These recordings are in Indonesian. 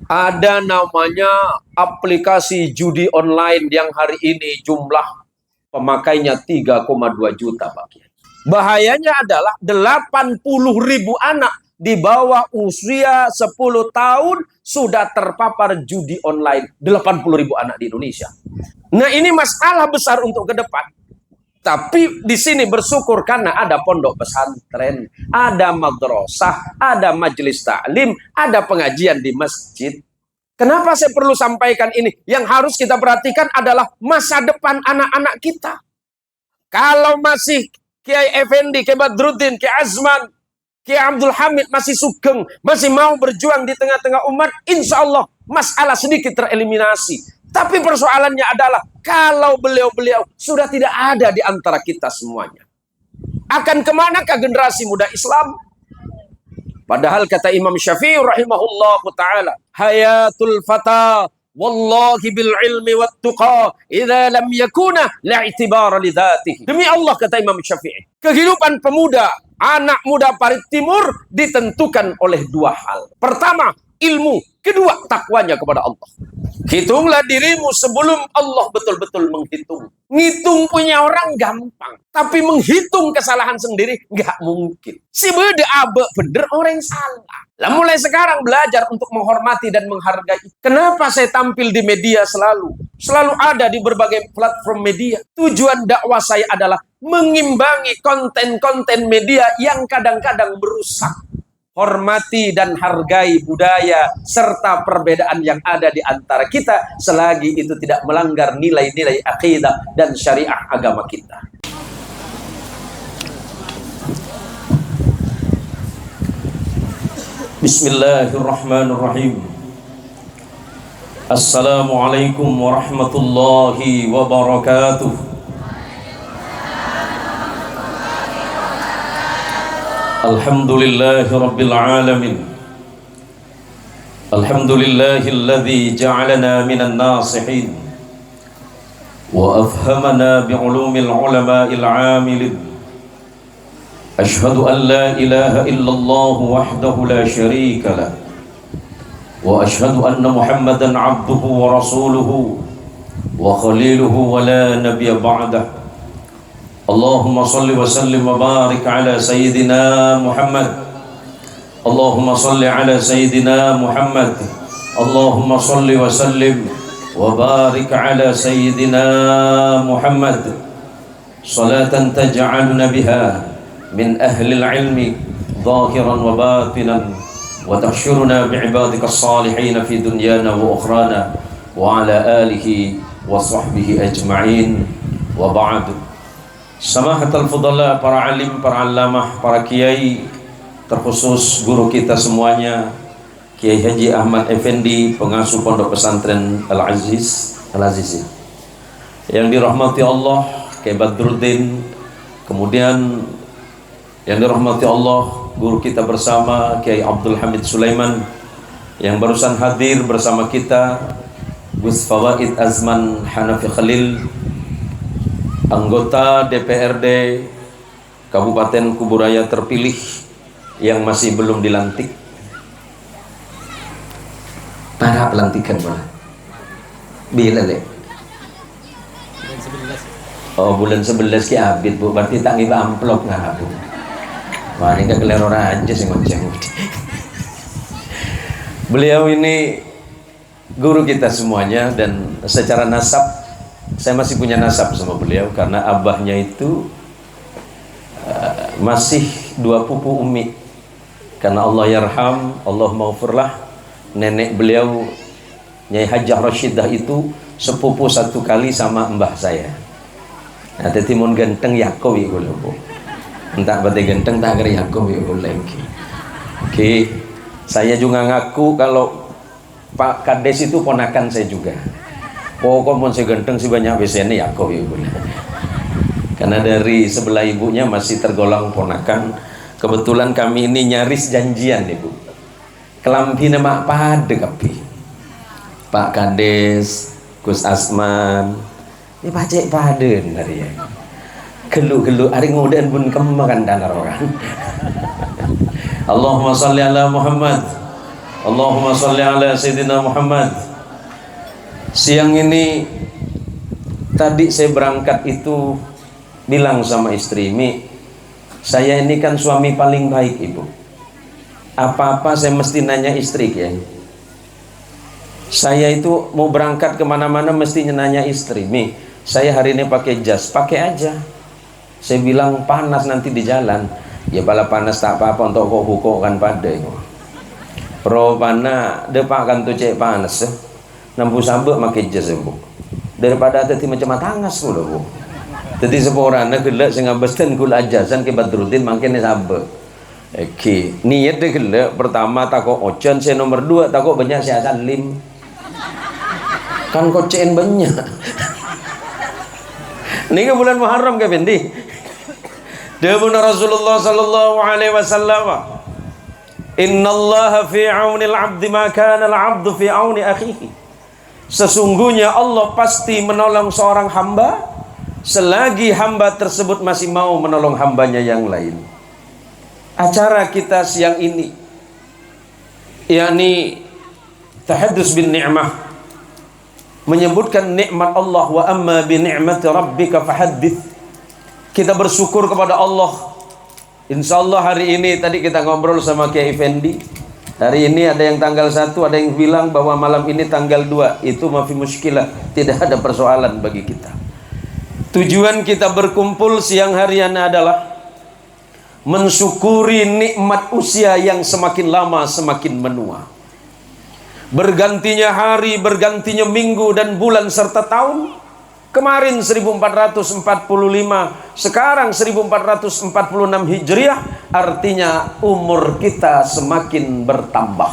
Ada namanya aplikasi judi online yang hari ini jumlah pemakainya 3,2 juta, Pak Kiai. Bahayanya adalah 80.000 anak di bawah usia 10 tahun sudah terpapar judi online. 80.000 anak di Indonesia. Nah, ini masalah besar untuk ke depan. Tapi di sini bersyukur karena ada pondok pesantren, ada madrasah, ada majelis taklim, ada pengajian di masjid. Kenapa saya perlu sampaikan ini? Yang harus kita perhatikan adalah masa depan anak-anak kita. Kalau masih Kiai Effendi, Kiai Badruddin, Kiai Azman, Kiai Abdul Hamid masih sugeng, masih mau berjuang di tengah-tengah umat, insya Allah masalah sedikit tereliminasi. Tapi persoalannya adalah kalau beliau-beliau sudah tidak ada di antara kita semuanya, akan kemanakah generasi muda Islam? Padahal kata Imam Syafi'i rahimahullah ta'ala, hayatul fata wallahi bil ilmi wat tuqa idza lam yakuna la i'tibara li dzatihi. Demi Allah, kata Imam Syafi'i, kehidupan pemuda, anak muda Parit Timur ditentukan oleh dua hal. Pertama, ilmu. Kedua, takwanya kepada Allah. Hitunglah dirimu sebelum Allah betul-betul menghitung. Ngitung punya orang gampang, tapi menghitung kesalahan sendiri nggak mungkin. Si beda abe bener orang salah. Lah mulai sekarang belajar untuk menghormati dan menghargai. Kenapa saya tampil di media selalu ada di berbagai platform media? Tujuan dakwah saya adalah mengimbangi konten-konten media yang kadang-kadang merusak. Hormati dan hargai budaya serta perbedaan yang ada di antara kita selagi itu tidak melanggar nilai-nilai akidah dan syariah agama kita. Bismillahirrahmanirrahim. Assalamualaikum warahmatullahi wabarakatuh. Alhamdulillahi Rabbil Alamin. Alhamdulillahilladzi ja'alana minan nasihin wa afhamana bi'ulumil ulama'il 'amilin. Ashhadu an la ilaha illallah wahdahu la syarika lah wa ashhadu anna Muhammadan 'abduhu wa rasuluhu wa khaliluhu wa la nabiyya ba'dah. Allahumma salli wa sallim wa barik ala Sayyidina Muhammad. Allahumma salli ala Sayyidina Muhammad. Allahumma salli wa sallim wa barik ala Sayyidina Muhammad. Salatan taj'aluna biha min ahli al-ilmi zahiran wa batinan wa tahsyuruna bi'ibadika as-salihin fi dunyana wa ukhrana wa ala alihi wa sahbihi ajma'in wa ba'du. Samahatul fudala, para alim, para alamah, para kiai, terkhusus guru kita semuanya, Kiai Haji Ahmad Effendi, pengasuh pondok pesantren Al-Aziz yang dirahmati Allah, Kiai Badruddin, kemudian yang dirahmati Allah guru kita bersama Kiai Abdul Hamid Sulaiman, yang barusan hadir bersama kita Gus Fawaid Azman Hanafi Khalil, anggota DPRD Kabupaten Kuburaya terpilih yang masih belum dilantik. Para pelantikan mana? Bila deh? Bulan 11 ki abid, Bu. Berarti tak ngiba amplop nggak, Bu? Wah, ini kekelero aja sih ngoceh. Beliau ini guru kita semuanya, dan secara nasab saya masih punya nasab sama beliau karena abahnya itu masih dua pupu umi. Karena Allah yarham, Allah maghfirlah, nenek beliau Nyai Hajah Rashidah itu sepupu satu kali sama mbah saya. Nah, tetimun genteng Yakowi boleh, Bu. Entah bade genteng tak kira Yakowi boleh. Oke. Saya juga ngaku kalau Pak Kades itu ponakan saya juga. Pokoknya pun saya ganteng sih banyak biasanya ya kau ibu. Karena dari sebelah ibunya masih tergolong ponakan. Kebetulan kami ini nyaris janjian, Ibu. Kelampi nama pada kapi. Pak Kades, Gus Asman, ini pacek paden dari ya. Gelu hari ngudan pun kemakan danar orang. Allahumma salli ala Muhammad. Allahumma sholli ala Sayyidina Muhammad. Siang ini tadi saya berangkat itu bilang sama istri, Mi, saya ini kan suami paling baik ibu. Apa-apa saya mesti nanya istri ya. Saya itu mau berangkat kemana-mana mesti nanya istri, Mi, saya hari ini pakai jas, pakai aja. Saya bilang panas nanti di jalan. Ya bala panas tak apa-apa untuk kok hukum kan pada itu. Pro pana depak kan tu cek panas. Nampu sabuk pakai jas bu. Daripada tadi macam tangas pula bu. Jadi seorang nak gelak sehingga besten kul ajasan ke Badruddin makin sabuk. Oke, niat dia gelak pertama takut ocen, saya nomor 2 takut banyak saya salim. Kan kocen banyak. Ini ke bulan Muharram ke Bendi. Dawuh Rasulullah sallallahu alaihi wasallam, "Innallaha fi 'aunil 'abdi ma kana al-'abdu fi 'auni akhihi." Sesungguhnya Allah pasti menolong seorang hamba selagi hamba tersebut masih mau menolong hambanya yang lain. Acara kita siang ini yakni tahaddus bin ni'mah, menyebutkan nikmat Allah. Wa amma bi ni'mati rabbika fahaddits. Kita bersyukur kepada Allah. Insya Allah hari ini tadi kita ngobrol sama Kiai Effendi. Hari ini ada yang tanggal 1, ada yang bilang bahwa malam ini tanggal 2. Itu mafi muskilah, tidak ada persoalan bagi kita. Tujuan kita berkumpul siang hari ini adalah mensyukuri nikmat usia yang semakin lama semakin menua. Bergantinya hari, bergantinya minggu dan bulan serta tahun. Kemarin 1445, sekarang 1446 Hijriah, artinya umur kita semakin bertambah.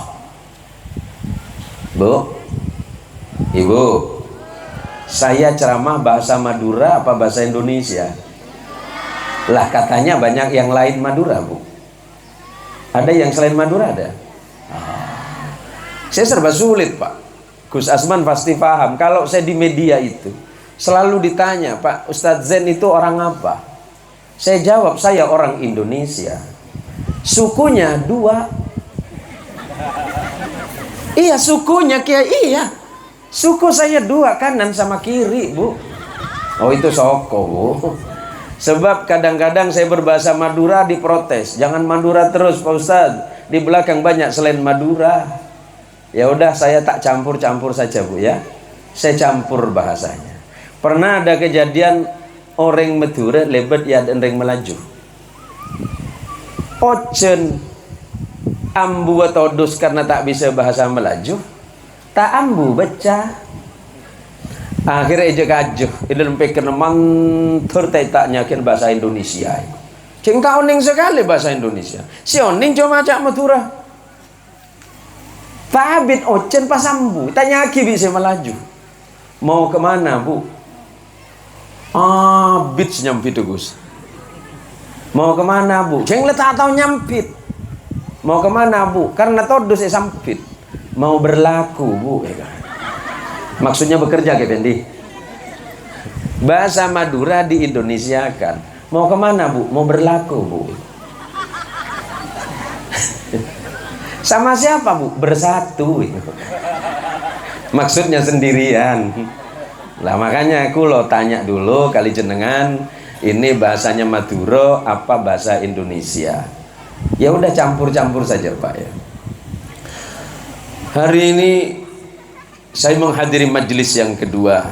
Bu, Ibu, saya ceramah bahasa Madura apa bahasa Indonesia? Lah katanya banyak yang lain Madura, Bu. Ada yang selain Madura ada? Saya serba sulit, Pak. Gus Asman pasti paham. Kalau saya di media itu selalu ditanya, Pak Ustadz Zain itu orang apa? Saya jawab, saya orang Indonesia. Sukunya 2. Iya sukunya iya. Suku saya 2, kanan sama kiri Bu. Oh itu soko Bu. Sebab kadang-kadang saya berbahasa Madura diprotes. Jangan Madura terus Pak Ustadz. Di belakang banyak selain Madura. Ya udah saya tak campur-campur saja Bu ya. Saya campur bahasanya. Pernah ada kejadian orang Madura lebet ya dan orang melaju. Ocen ambu todus karena tak bisa bahasa Melaju. Tak ambu baca. Akhirnya aja kajuh. Idan pikir mantur tak nyakin bahasa Indonesia. Cing tak oning sekali bahasa Indonesia. Si oning cuma cak Madura. Tabit ocen pas ambu. Tak nyaki bisa melaju. Mau kemana Bu? Bits nyampit Gus. Mau kemana Bu? Ceng letak tahu nyampit. Mau kemana Bu? Karena todus saya sampit. Mau berlaku Bu. Maksudnya bekerja ke Bendi. Bahasa Madura di Indonesia kan. Mau kemana Bu? Mau berlaku Bu. Sama siapa Bu? Bersatu. Maksudnya sendirian. Lah makanya aku lo tanya dulu kali jenengan ini bahasanya Madura apa bahasa Indonesia. Ya udah campur-campur saja Pak ya. Hari ini saya menghadiri majelis yang kedua.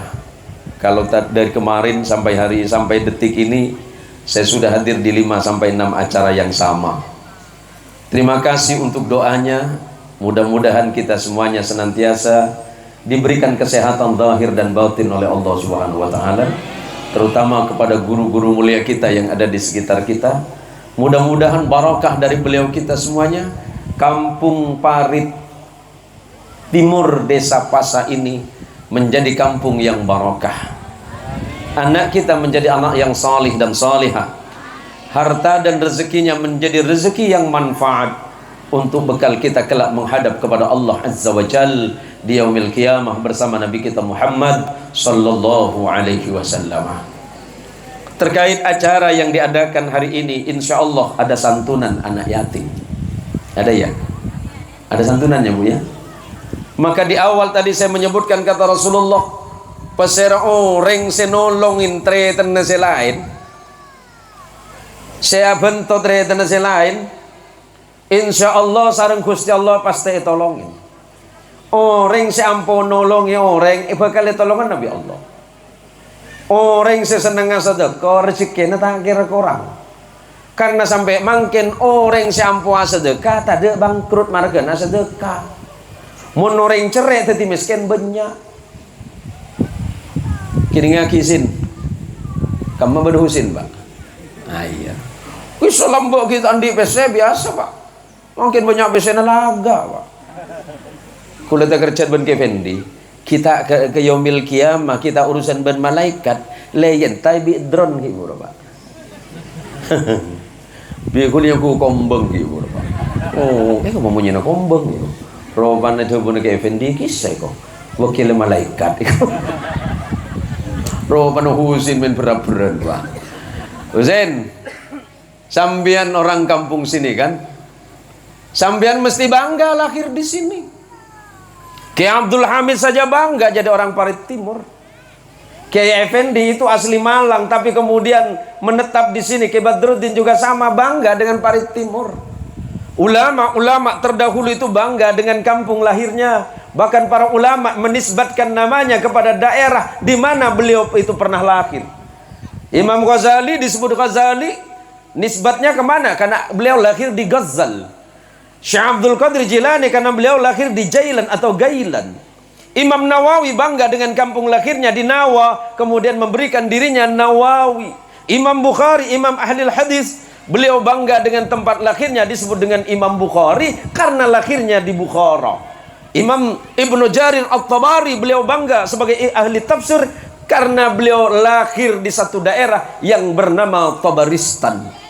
Kalau dari kemarin sampai detik ini saya sudah hadir di 5 sampai 6 acara yang sama. Terima kasih untuk doanya. Mudah-mudahan kita semuanya senantiasa diberikan kesehatan zahir dan batin oleh Allah Subhanahu wa taala, terutama kepada guru-guru mulia kita yang ada di sekitar kita. Mudah-mudahan barakah dari beliau kita semuanya. Kampung Parit Timur Desa Pasa ini menjadi kampung yang barakah. Anak kita menjadi anak yang salih dan salihah. Harta dan rezekinya menjadi rezeki yang manfaat untuk bekal kita kelak menghadap kepada Allah Azza wa Jal di yaumil qiyamah bersama Nabi kita Muhammad sallallahu alaihi wasallam. Terkait acara yang diadakan hari ini, insya Allah ada santunan anak yatim. Ada ya? Ada santunannya Bu ya. Maka di awal tadi saya menyebutkan kata Rasulullah, pasera orang senolongin tre tenase lain, saya bentuk tre tenase lain, insya Allah sareng Gusti Allah pasti tolongin. Orang seampun nolongi orang, bakal tolongan Nabi Allah. Orang seseneng sedekah rezekinya tak kira kurang. Karena sampai mungkin orang seampun sedekah tadi bangkrut margana sedekah. Mun orang cerai tadi miskin banyak. Kini ngakisin. Kamu berhusin Pak. Iya. Wis lambok kita andi PC biasa Pak. Mungkin banyak PC laga Pak. Kulit kerja ben Kevendi, kita ke yaumil kiamah, kita urusan ben malaikat, layan tabi drone gitu Pak. Biar kuliah ku kombeng gitu Pak. Oh, kamu mau nyena kombeng gitu. Roban itu pun Kevendi kisah kok. Wakil malaikat itu. Roban Husin ben berat-berat Pak. Husin, sambian orang kampung sini kan? Sambian mesti bangga lahir di sini. Kiai Abdul Hamid saja bangga jadi orang Parit Timur. Kiai Effendi itu asli Malang tapi kemudian menetap di sini. Kiai Badruddin juga sama bangga dengan Parit Timur. Ulama-ulama terdahulu itu bangga dengan kampung lahirnya. Bahkan para ulama menisbatkan namanya kepada daerah di mana beliau itu pernah lahir. Imam Ghazali disebut Ghazali, nisbatnya kemana? Karena beliau lahir di Ghazal. Syekh Abdul Qadir Jilani karena beliau lahir di Jailan atau Gailan. Imam Nawawi bangga dengan kampung lahirnya di Nawa, kemudian memberikan dirinya Nawawi. Imam Bukhari, Imam Ahlul Hadis, beliau bangga dengan tempat lahirnya disebut dengan Imam Bukhari karena lahirnya di Bukhara. Imam Ibnu Jarir At-Tabari beliau bangga sebagai ahli tafsir karena beliau lahir di satu daerah yang bernama Tabaristan.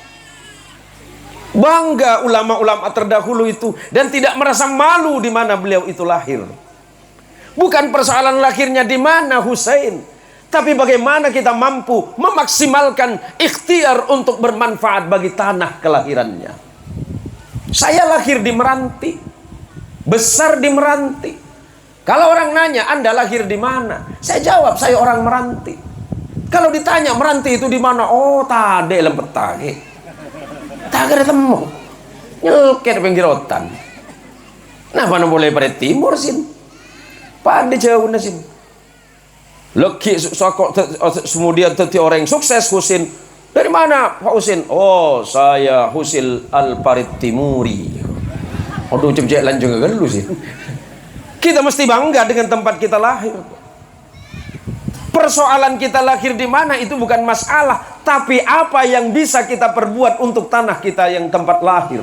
Bangga ulama-ulama terdahulu itu dan tidak merasa malu di mana beliau itu lahir. Bukan persoalan lahirnya di mana Husain, tapi bagaimana kita mampu memaksimalkan ikhtiar untuk bermanfaat bagi tanah kelahirannya. Saya lahir di Meranti, besar di Meranti. Kalau orang nanya, Anda lahir di mana? Saya jawab, saya orang Meranti. Kalau ditanya Meranti itu di mana? Oh, tade lempetake. Tak ada temu nyelket pinggir otan. Nah mana boleh pada timur sin pada jauh nasin leki sokok kemudian teti orang yang sukses Husin dari mana Pak Husin? Oh saya Husil Al-Parit Timuri. Aduh cek lanjut kan lu sih. Kita mesti bangga dengan tempat kita lahir. Persoalan kita lahir di mana itu bukan masalah, tapi apa yang bisa kita perbuat untuk tanah kita yang tempat lahir.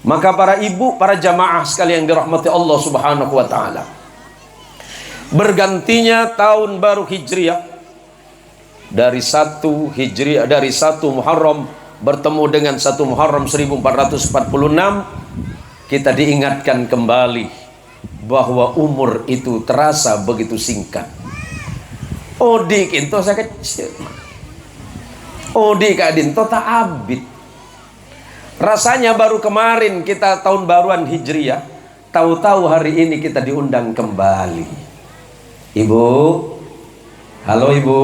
Maka para ibu, para jamaah sekalian yang dirahmati Allah Subhanahu wa taala. Bergantinya tahun baru Hijriah dari 1 Hijriah dari 1 Muharram bertemu dengan 1 Muharram 1446, kita diingatkan kembali bahwa umur itu terasa begitu singkat. Odik itu saya kecil. Odik kadinto tak abid. Rasanya baru kemarin kita tahun baruan Hijriah, tahu-tahu hari ini kita diundang kembali. Ibu, halo Ibu,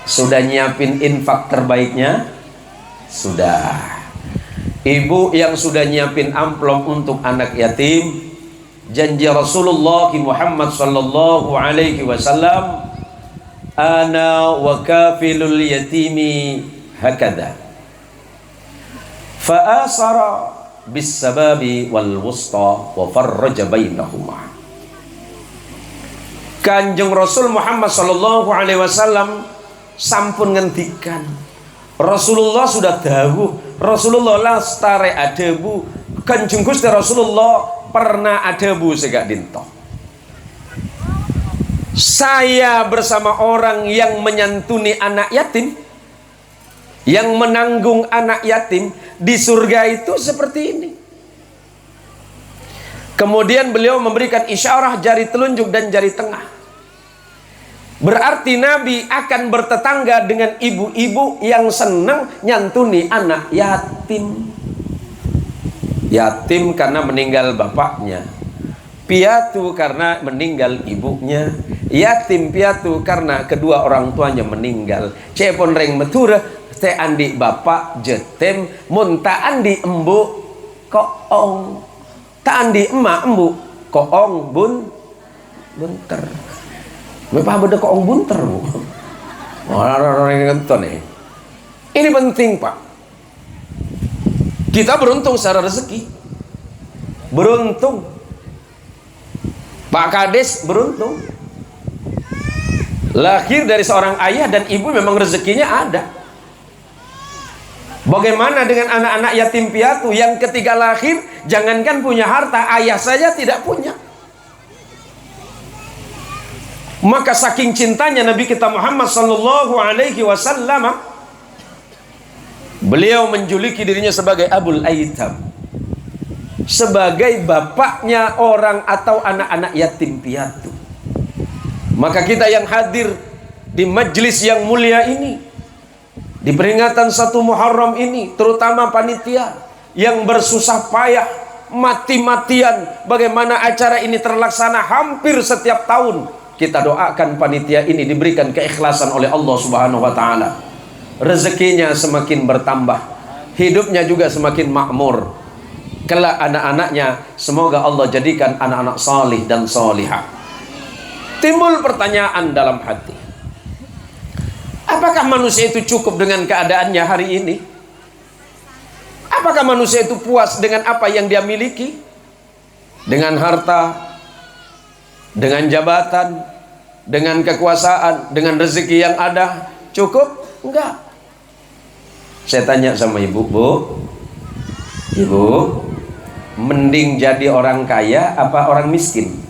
sudah nyiapin infak terbaiknya? Sudah. Ibu yang sudah nyiapin amplop untuk anak yatim, janji Rasulullah Muhammad sallallahu alaihi wasallam, ana wa kafilul yatimi hakada fa asara bis sababi wal wusta wa farraja bainahuma. Kanjeng Rasul Muhammad sallallahu alaihi wasallam sampun ngendikan, Rasulullah sudah dawuh, Rasulullah lastare adebu, Kanjeng Gusti Rasulullah pernah ada bu segak dinto. Saya bersama orang yang menyantuni anak yatim, yang menanggung anak yatim di surga itu seperti ini. Kemudian beliau memberikan isyarah jari telunjuk dan jari tengah. Berarti Nabi akan bertetangga dengan ibu-ibu yang senang nyantuni anak yatim. Yatim karena meninggal bapaknya, piatu karena meninggal ibunya, yatim piatu karena kedua orang tuanya meninggal. Cepon reng matura te andi bapak jetem munta andi embu koong, ta andi emak embu koong bunter. Bapak beda koong bunter bu. Orang-orang nonton nih. Ini penting Pak. Kita beruntung secara rezeki, beruntung. Pak Kades beruntung, lahir dari seorang ayah dan ibu, memang rezekinya ada. Bagaimana dengan anak-anak yatim piatu yang ketika lahir, jangankan punya harta, ayah saja tidak punya. Maka saking cintanya Nabi kita Muhammad sallallahu alaihi wasallam, beliau menjuluki dirinya sebagai Abul Aitam, sebagai bapaknya orang atau anak-anak yatim piatu. Maka kita yang hadir di majelis yang mulia ini, di peringatan 1 Muharram ini, terutama panitia yang bersusah payah mati-matian bagaimana acara ini terlaksana hampir setiap tahun, kita doakan panitia ini diberikan keikhlasan oleh Allah Subhanahu wa taala, rezekinya semakin bertambah, hidupnya juga semakin makmur. Kelak anak-anaknya semoga Allah jadikan anak-anak salih dan salihah. Timbul pertanyaan dalam hati, apakah manusia itu cukup dengan keadaannya hari ini? Apakah manusia itu puas dengan apa yang dia miliki? Dengan harta, dengan jabatan, dengan kekuasaan, dengan rezeki yang ada, cukup? Enggak. Saya tanya sama ibu, ibu, mending jadi orang kaya apa orang miskin?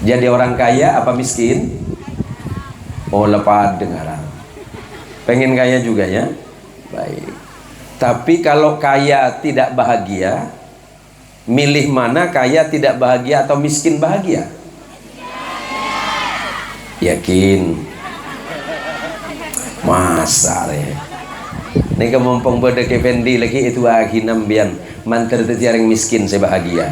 Jadi orang kaya apa miskin? Oh, lepas dengaran. Pengen kaya juga ya? Baik. Tapi kalau kaya tidak bahagia, milih mana, kaya tidak bahagia atau miskin bahagia? Yakin? Masa deh. Ini kemumpung pada kependi lagi itu akhirnya bian manter tertiareng miskin saya bahagia.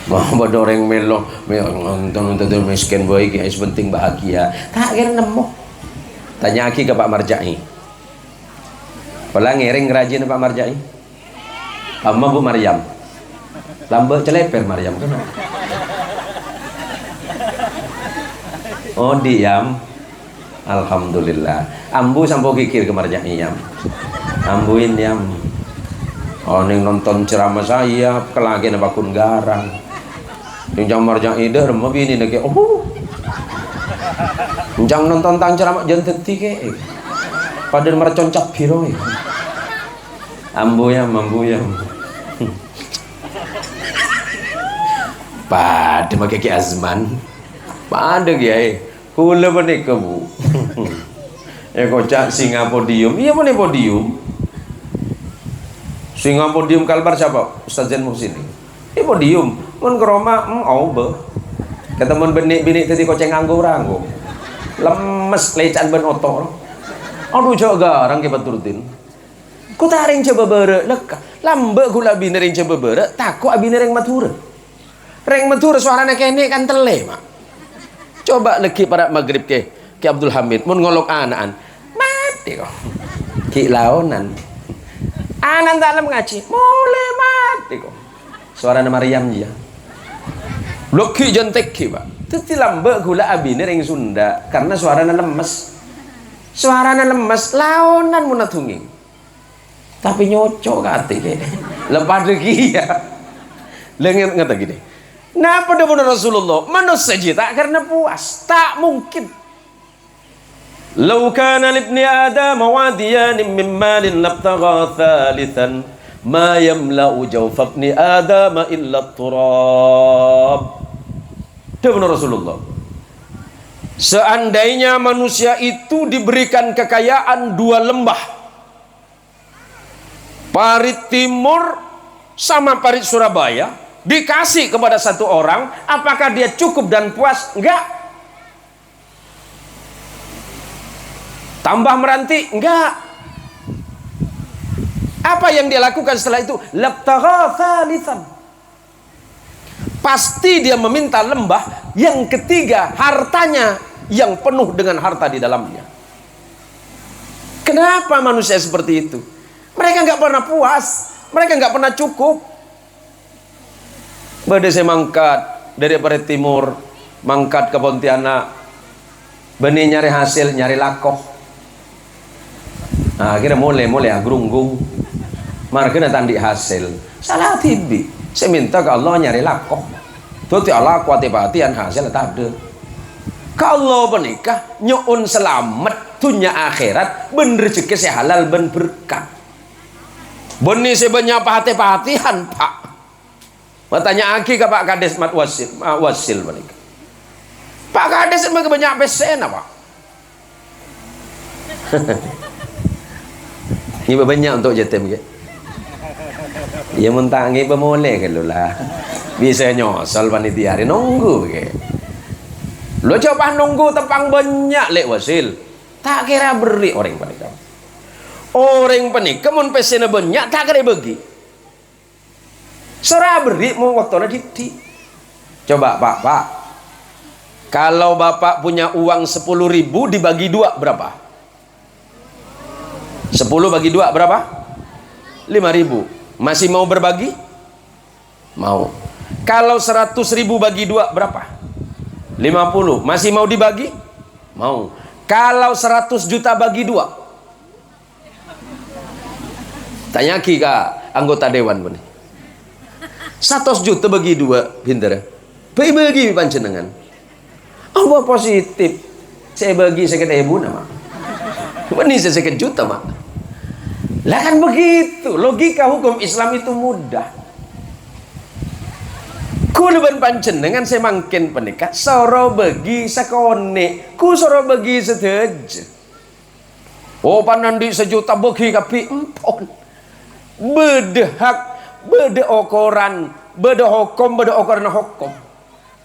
Mau bodoh orang melo, nonton miskin boy, guys penting bahagia. Tak kira nemu. Tanya aki ke Pak Marjai. Pala ngering rajin Pak Marjai. Amma Bu Maryam. Lambe celeper Maryam kan. Oh diam. Alhamdulillah. Ambu sampo kikir ke Marjai yam. Ambuin yam. Oh ning nonton ceramah saya kelagi na bakun garang. Jang Marjai dah remah bini nak ke. Oh. Jang nonton tang ceramah jan teti ke. Padahal mercon cap biro. Ambu yam. Pada make ki azman. Pada kiai. Kula menika Bu. Ya kocak singa podium. Iya mana podium? Singa podium kalbar siapa? Ustaz Zain Muhsin. Ini podium. Mun ke Roma be. Ketemu benik-benik tadi koceng anggo-anggo. Lemes lecan ben otor. Aduh jaga garang ke baturutin. Ku taring coba bere lek. Lambe gula bini ring coba bere, takut abine ring matur. Ring matur suarane kene kan tele, Mak. Coba leki pada maghrib ke Abdul Hamid mun ngolok anaan. Mati kok. Ki laonan. Anan dalam ngaji, mulai mati kok. Suarane Maryam ya. Leki jentek ki, Pak. Teti lambe gula abine ring Sunda karena suarane lemes. Suarane lemes laonan munatunging. Tapi nyocok kate ke. Lepas lagi ya. Lengen ngata gini. Nah pada Rasulullah manusia tak karena puas, tak mungkin. Lau kana libni Adam wadiyan min malin labtagha thalithan ma yamla'u jawfa ibni Adam illa turab. Dawuh Rasulullah, seandainya manusia itu diberikan kekayaan 2 lembah, parit timur sama parit Surabaya, dikasih kepada satu orang, apakah dia cukup dan puas? Enggak. Tambah meranti? Enggak. Apa yang dia lakukan setelah itu? Labtagha thalithan. Pasti dia meminta lembah yang ketiga, hartanya yang penuh dengan harta di dalamnya. Kenapa manusia seperti itu? Mereka nggak pernah puas, mereka nggak pernah cukup. Bade saya mangkat dari Parit Timur, mangkat ke Pontianak, benih nyari hasil, nyari lakoh. Nah, akhirnya mulai agrunggung, markena tandi hasil. Salah tibi, saya minta ke Allah nyari lakoh. Tuh ti Allah kuati-patian hasil tak ada. Kalau menikah nyuun selamat dunia akhirat, ben rezeki saya halal ben berkah. Benih sebanyak hati-hatian Pak. Bertanya aki ke Pak Kades mat wasil menikah. Pak Kades emang banyak pesen apa? Ini banyak untuk jatim ke? Ya mentangi pemoleh kalau lah. Bisa nyosol panitia hari nunggu ke? Lo coba nunggu tepang banyak lek wasil. Tak kira beri orang penikah. Orang penikah mun pesena banyak tak kira bagi. Serah beri mau waktu di. Coba Pak. Kalau Bapak punya uang 10.000 dibagi 2 berapa? 10 bagi 2 berapa? 5.000. Masih mau berbagi? Mau. Kalau 100.000 bagi 2 berapa? 50. Masih mau dibagi? Mau. Kalau 100 juta bagi 2? Tanya ki Kak anggota dewan benih. 100 juta bagi 2 pinter. Bagi panjenengan. Allah positif. Saya bagi sekian ribu nama. Ini sekian juta mak. Lah kan begitu. Logika hukum Islam itu mudah. Kuluban panjenengan saya makin penikah. Soro bagi sakone. Ku soro bagi setuju. Oh panandi sejuta bagi kapi empon. Bedehak, bede okoran, bede hukum, bede okoran hukum.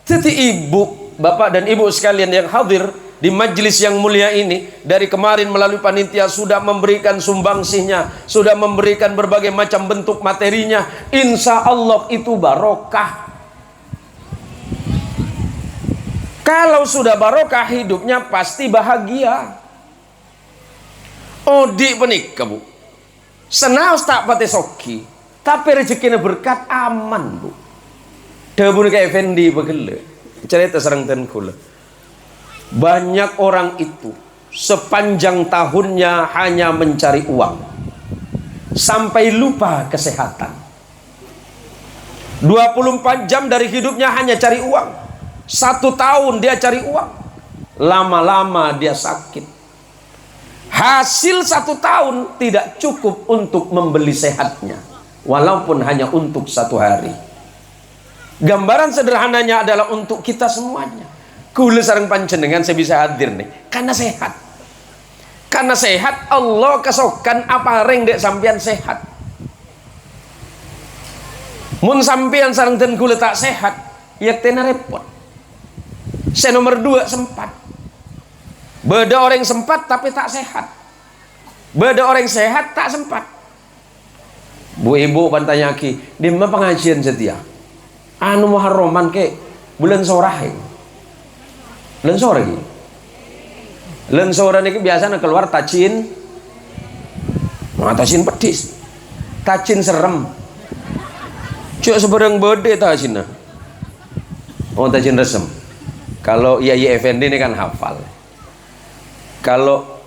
Jadi ibu, bapak dan ibu sekalian yang hadir di majelis yang mulia ini, dari kemarin melalui panitia sudah memberikan sumbangsihnya, sudah memberikan berbagai macam bentuk materinya. Insya Allah itu barokah. Kalau sudah barokah hidupnya pasti bahagia. Odi penikah bu, senaus tak pati soki, tapi rezekinya berkat aman bu. Debun kayak Fendi begele. Cerita serang tenkul. Banyak orang itu sepanjang tahunnya hanya mencari uang, sampai lupa kesehatan. 24 jam dari hidupnya hanya cari uang. 1 tahun dia cari uang, lama-lama dia sakit. Hasil 1 tahun tidak cukup untuk membeli sehatnya, walaupun hanya untuk 1 hari. Gambaran sederhananya adalah untuk kita semuanya. Kula sareng panjenengan saya bisa hadir nih karena sehat. Karena sehat Allah kesokan apa reng dek sampean sehat. Mun sampean sareng den kula tak sehat, ya tena repot. Saya nomor 2 sempat. Beda orang sempat tapi tak sehat. Beda orang sehat tak sempat. Bu ibu bantanya ki, di mana pengajian setia? Anu Muharraman ke bulan sorah. Bulan sore ki. Bulan sore niki biasanya keluar tacin. Nah, tacin pedis. Tacin serem. Cuk seberang bede tacin. Oh tacin resem. Kalau Yai Effendi ini kan hafal. Kalau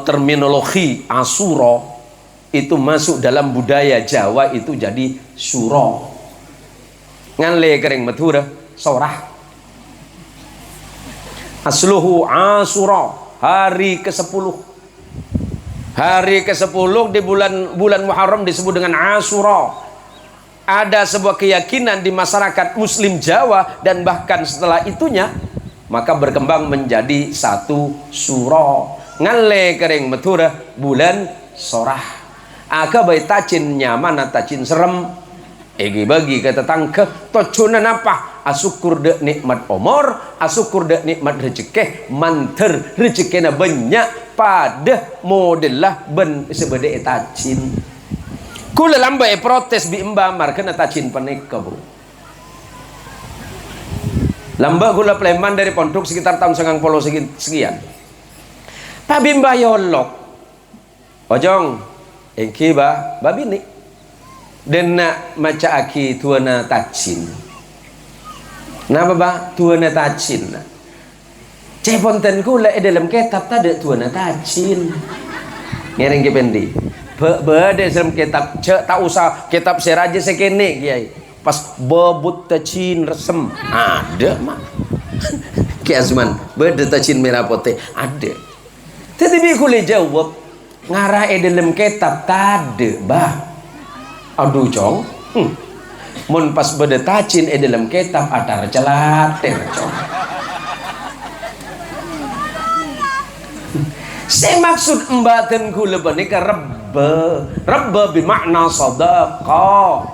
terminologi asuro itu masuk dalam budaya Jawa itu jadi suro. Nganle kering matura sorah. Asluhu asuro, hari ke-10. Hari ke-10 di bulan Muharram disebut dengan Asyura. Ada sebuah keyakinan di masyarakat Muslim Jawa dan bahkan setelah itunya maka berkembang menjadi satu suro. Ngalle kering metura bulan sorah. Aga bayi tacin nyaman tacin serem. Egi bagi kata tangke tocunan apa? Asukur de nikmat omor, asukur de nikmat rezeki, manter rezekina banyak pada modelah ben sebede tacin. Kula lamba protes bi Mbamar kena tacin panik bu. Lamba gula Pleman dari pondok sekitar tahun 90 sekian. Pak Bimba yolok. Ojong, engki ba bini. Dan nak maca aki tuana tacin. Napa ba tuana tacin? Ceponten kula dalam kitab tadi tuana tacin. Ngereng ke pendi. Berde dalam kitab tak usah kitab seraja sekene kiai. Pas bobut tacin resem ada mah. Ki Azman berde tacin merah putih ada. Tetapi kula jawab ngarah dalam kitab tade bah. Aduh cong. Mun pas berde tacin dalam kitab atar celater cong. Saya maksud embaten kula menika Rabba bermakna sadaqah.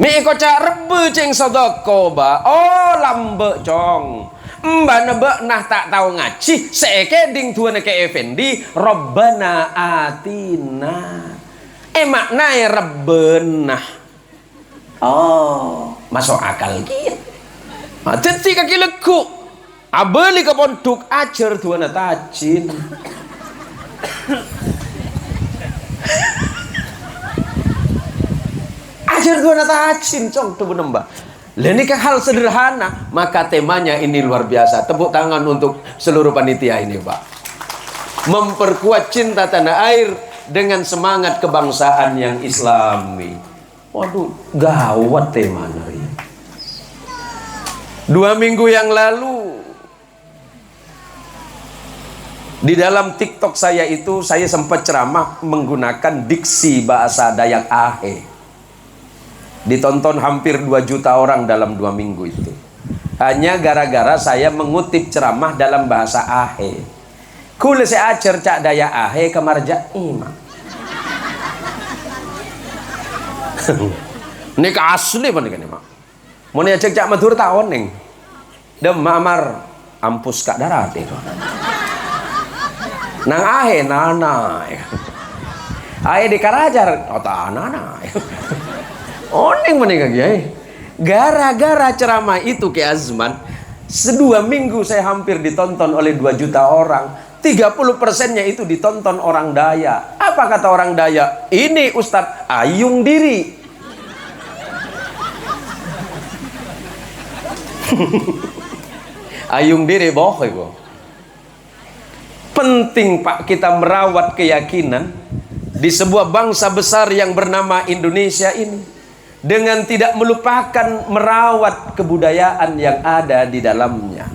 Mi ko cak rebe ceng sadaqah ba. Oh lambe cong. Mbak nebak nah tak tahu ngaji. Seeke ding tuan ke Effendi. Rabbana atina. Maknanya Rabbana. Oh masuk akal gitu. Teti kaki lekuk. Abeli ke pondok ajar tuan tajin. Ajar tuan tajin cong tuh nembak. Ini kan hal sederhana, maka temanya ini luar biasa. Tepuk tangan untuk seluruh panitia ini, Pak. Memperkuat cinta tanah air dengan semangat kebangsaan yang islami. Waduh, gawat temanya. 2 minggu yang lalu di dalam TikTok saya itu saya sempat ceramah menggunakan diksi bahasa Dayak Ahe. Ditonton hampir 2 juta orang dalam 2 minggu itu. Hanya gara-gara saya mengutip ceramah dalam bahasa Ahe. Kula saya ajar cak Dayak Ahe kemarja imam. Ini ke asli mana kan mak? Mau nih cek cak matur tahun neng. Dem mamar ampus kak darat itu. Nang Ahe nana. Ahe di Karajar otak nana. Oneng mana kiai. Gara-gara ceramah itu ke Azman, 2 minggu saya hampir ditonton oleh 2 juta orang. 30%-nya itu ditonton orang Dayak. Apa kata orang Dayak? Ini Ustadz Ayung diri. Ayung diri bohong kok. Penting Pak kita merawat keyakinan di sebuah bangsa besar yang bernama Indonesia ini. Dengan tidak melupakan merawat kebudayaan yang ada di dalamnya.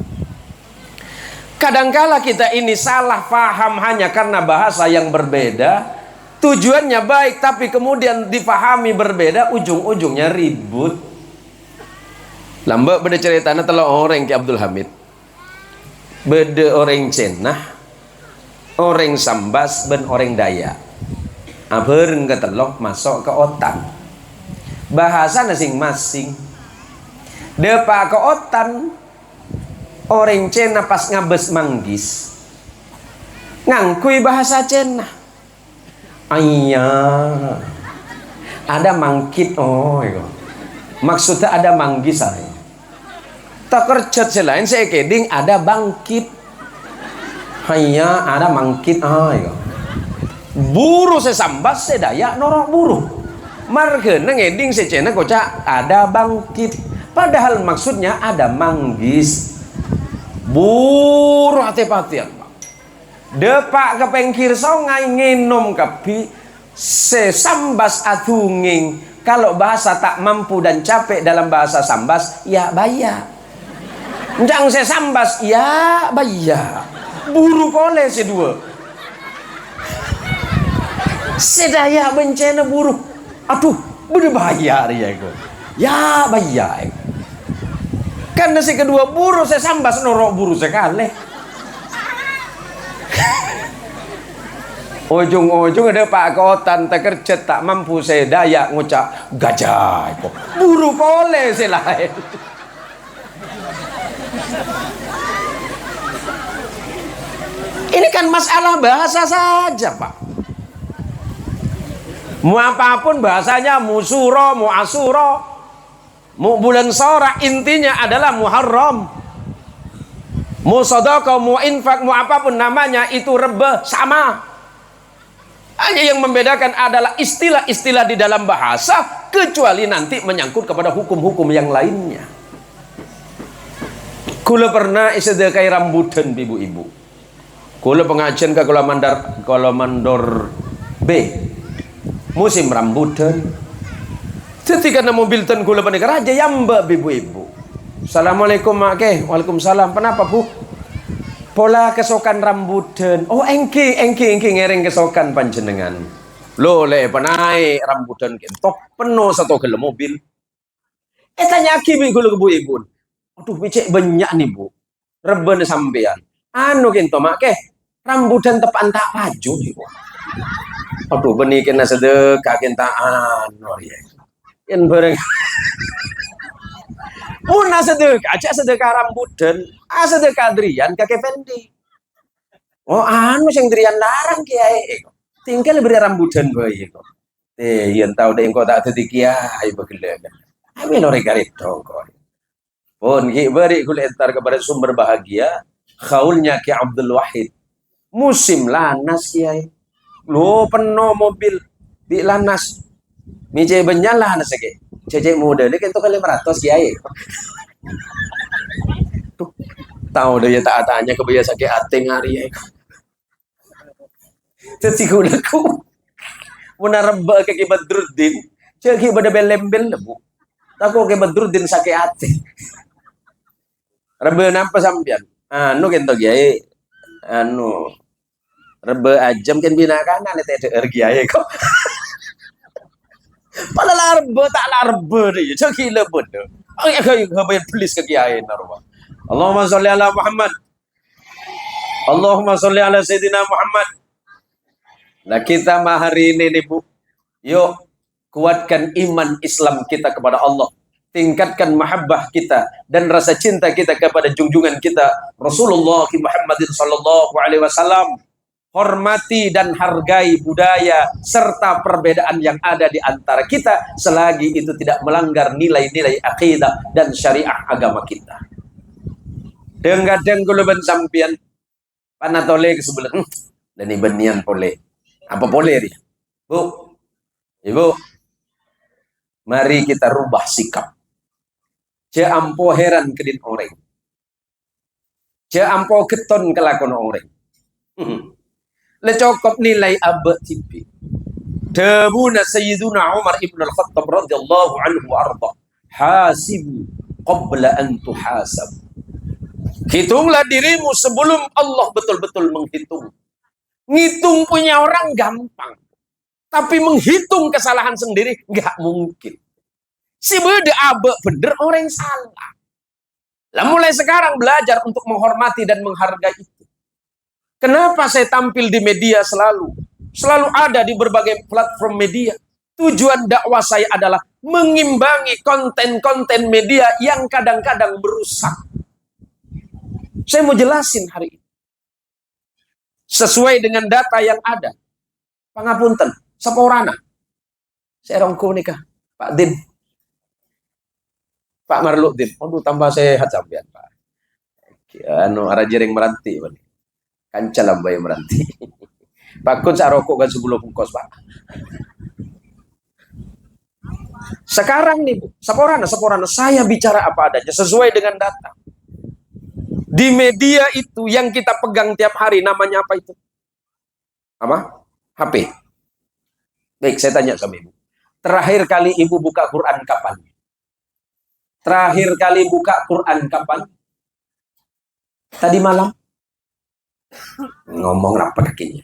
Kadangkala kita ini salah paham hanya karena bahasa yang berbeda. Tujuannya baik tapi kemudian dipahami berbeda, ujung-ujungnya ribut. Lambak beda ceritanya telah orang ke Abdul Hamid. Beda orang Cenah, orang Sambas, ben orang Dayak. Abern ketelok masuk ke otan. Bahasa masing-masing. Depa ke otan orang Cina pas ngabes manggis ngangkui bahasa Cina. Ayah ada mangkit maksudnya ada manggis saya. Tak kerjat selain saya keding ada bangkit. Ayah ada mangkit buru sesambas sedaya norok buru. Margena ngeding secena kocak ada bangkit. Padahal maksudnya ada manggis. Buru hati-hatian Pak. Depak ke pengkir songai nginom kapi sesambas atunging. Kalau bahasa tak mampu dan capek dalam bahasa sambas, ya bayar. Njang sesambas, ya bayar. Buru kole sedua. Sedaya bencana buru. Aduh, berbahaya ya itu. Ya bayar. Karena si kedua buru saya sambas norok buru sekali. Ujung-ujung ada Pak Kotan tak kerja tak mampu saya Dayak ngucap gajah. Buru boleh selain. Ini kan masalah bahasa saja Pak. Mau apapun bahasanya, mau suro, mau asuro, mau bulan sora, intinya adalah Muharram. Mau sedekah, mau infak, mau apapun namanya, itu rebah sama. Hanya yang membedakan adalah istilah-istilah di dalam bahasa, kecuali nanti menyangkut kepada hukum-hukum yang lainnya. Kula pernah sedekah rambutan ibu-ibu. Kula pengajian ke Kula Mandor B. Musim rambutan. Ketika na mobil ten kula panikar aja yamba ibu-ibu. Assalamualaikum mak ke. Waalaikumsalam. Kenapa bu? Pola kesokan rambutan. Oh engki ngereng kesokan panjenengan. Lo le panai rambutan kentok penuh satu gelem mobil. Tanya aki kula ke ibu-ibu. Aduh becek banyak nih bu. Reben sampean. Anu kento mak ke. Rambutan tepan tak paju ibu. Aduh benih kena sedekah kentaan. Oh iya. Yang bareng. Muna sedekah aja sedekah rambutan. Sedekah dirian kakek Fendi. Oh anu sing dirian larang kiai. Tinggal beri rambutan bayi kok. Yang tahu deh kau tak tadi kiai begele. Amin orang garit dong kau. Pun beri kulit entar kepada sumber bahagia. Khaulnya Ki Abdul Wahid. Musim lanas kiai. Lo penuh mobil di lanas. Mijai benyalah anak sege. Cecek muda ni kento kali 500 kiai. Tuh, tahu dia tak tanya kebiasa ke ateng hari ya. Teti kulaku. Muna rebba ke Badruddin. Cek pada belembel lebu. Tako ke Badruddin sake ate. Rebba napa sampean? Anu kento kiai. Anu rebe ajam kan binakan ane tede kiai kok. Pada larbe tak larbe dia. Cakila bodoh. Apa yang tulis ke kiai narwa. Allahumma sholli ala Muhammad. Allahumma sholli ala Sayyidina Muhammad. Nah kita hari ini nih bu. Yuk kuatkan iman Islam kita kepada Allah. Tingkatkan mahabbah kita dan rasa cinta kita kepada junjungan kita Rasulullah Muhammadin sallallahu alaihi wasallam. Hormati dan hargai budaya serta perbedaan yang ada di antara kita selagi itu tidak melanggar nilai-nilai akidah dan syariah agama kita. Dengar-dengar kuluban sampian panatole ke sebelah. Dan ibenian pole. Apa pole dia? Bu. Ibu. Mari kita rubah sikap. Ampo heran kedin orang. Ampo keton kelakon orang. Lecokop nilai abad tipi. Tabuna Sayyiduna Umar ibn al-Khattab radhiyallahu anhu arda. Hasibu qabla an tuhasab. Hitunglah dirimu sebelum Allah betul-betul menghitung. Ngitung punya orang gampang. Tapi menghitung kesalahan sendiri nggak mungkin. Si beda abad bener orang salah. Lah mulai sekarang belajar untuk menghormati dan menghargai itu. Kenapa saya tampil di media selalu ada di berbagai platform media? Tujuan dakwah saya adalah mengimbangi konten-konten media yang kadang-kadang merusak. Saya mau jelasin hari ini. Sesuai dengan data yang ada. Pangapunten, saporana. Saya rongku nikah, Pak Din. Pak Marluddin. Aduh tambah sehat sampean, Pak. Anu arah jering meranti, Pak. Kancalam bayi meranti. Pak Kun sarokok kan sebelum kos pak. Sekarang nih bu, saporana saya bicara apa adanya sesuai dengan data. Di media itu yang kita pegang tiap hari namanya apa itu? Apa? HP. Baik, saya tanya sama ibu. Terakhir kali ibu buka Quran kapan? Terakhir kali buka Quran kapan? Tadi malam. Ngomong apa kakinya.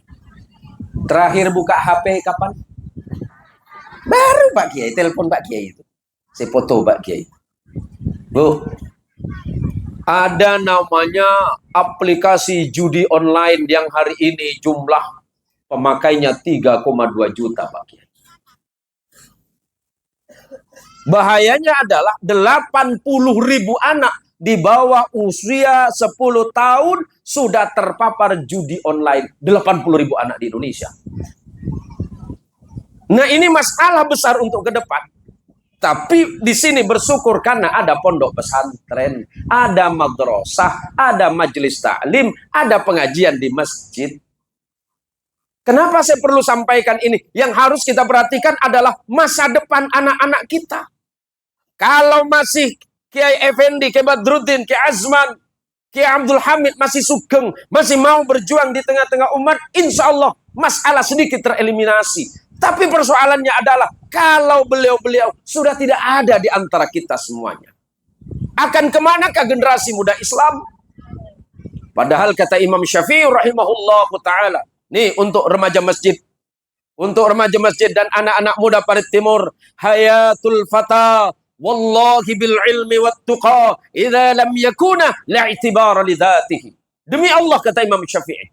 Terakhir buka HP kapan? Baru Pak Kiai, telepon Pak Kiai itu. Saya foto Pak Kiai. Bu, ada namanya aplikasi judi online yang hari ini jumlah pemakainya 3,2 juta Pak Kiai. Bahayanya adalah 80.000 anak di bawah usia 10 tahun sudah terpapar judi online. 80.000 anak di Indonesia. Nah, ini masalah besar untuk ke depan. Tapi di sini bersyukur karena ada pondok pesantren, ada madrasah, ada majelis taklim, ada pengajian di masjid. Kenapa saya perlu sampaikan ini? Yang harus kita perhatikan adalah masa depan anak-anak kita. Kalau masih Kiai Effendi, Kiai Badruddin, Kiai Azman, Kiai Abdul Hamid masih sugeng, masih mau berjuang di tengah-tengah umat, insya Allah masalah sedikit tereliminasi. Tapi persoalannya adalah kalau beliau-beliau sudah tidak ada di antara kita semuanya, akan kemanakah generasi muda Islam? Padahal kata Imam Syafi'i rahimahullah ta'ala, nih untuk remaja masjid, dan anak-anak muda Parit Timur, hayatul fata wallahi bil ilmi wat tuqa idza lam yakuna la i'tibara li dzatihi. Demi Allah kata Imam Syafi'i,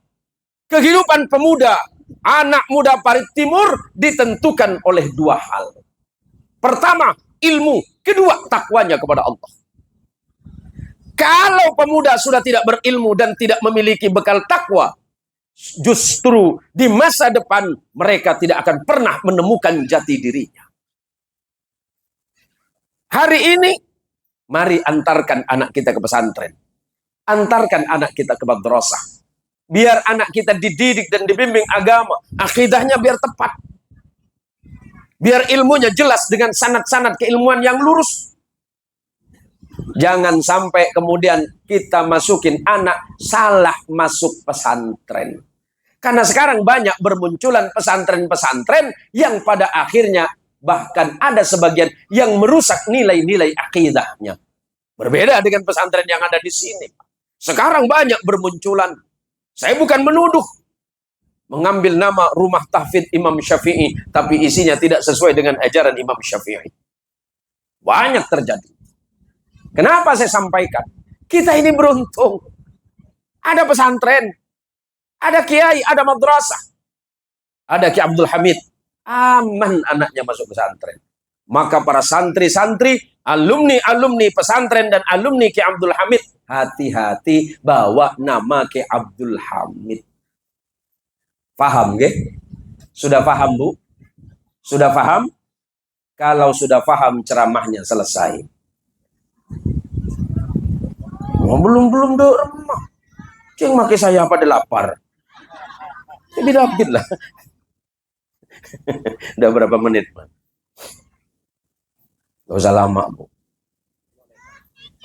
kehidupan pemuda, anak muda Parit Timur ditentukan oleh dua hal. Pertama, ilmu. Kedua, takwanya kepada Allah. Kalau pemuda sudah tidak berilmu dan tidak memiliki bekal takwa, justru di masa depan mereka tidak akan pernah menemukan jati dirinya. Hari ini, mari antarkan anak kita ke pesantren. Antarkan anak kita ke madrasah. Biar anak kita dididik dan dibimbing agama. Akidahnya biar tepat. Biar ilmunya jelas dengan sanad-sanad keilmuan yang lurus. Jangan sampai kemudian kita masukin anak salah masuk pesantren. Karena sekarang banyak bermunculan pesantren-pesantren yang pada akhirnya bahkan ada sebagian yang merusak nilai-nilai akidahnya. Berbeda dengan pesantren yang ada di sini. Sekarang banyak bermunculan. Saya bukan menuduh mengambil nama rumah tahfidz Imam Syafi'i, tapi isinya tidak sesuai dengan ajaran Imam Syafi'i. Banyak terjadi. Kenapa saya sampaikan? Kita ini beruntung. Ada pesantren, ada kiai, ada madrasah, ada Kiai Abdul Hamid. Aman anaknya masuk pesantren. Maka para santri-santri, alumni-alumni pesantren dan alumni Kiai Abdul Hamid, hati-hati bawa nama Kiai Abdul Hamid. Paham, nggih? Sudah paham, Bu? Sudah paham? Kalau sudah paham, ceramahnya selesai. Oh, belum do remah. Cing make saya pada lapar. Jadi David lah. Udah berapa menit, Pak? Gak usah lama, Bu.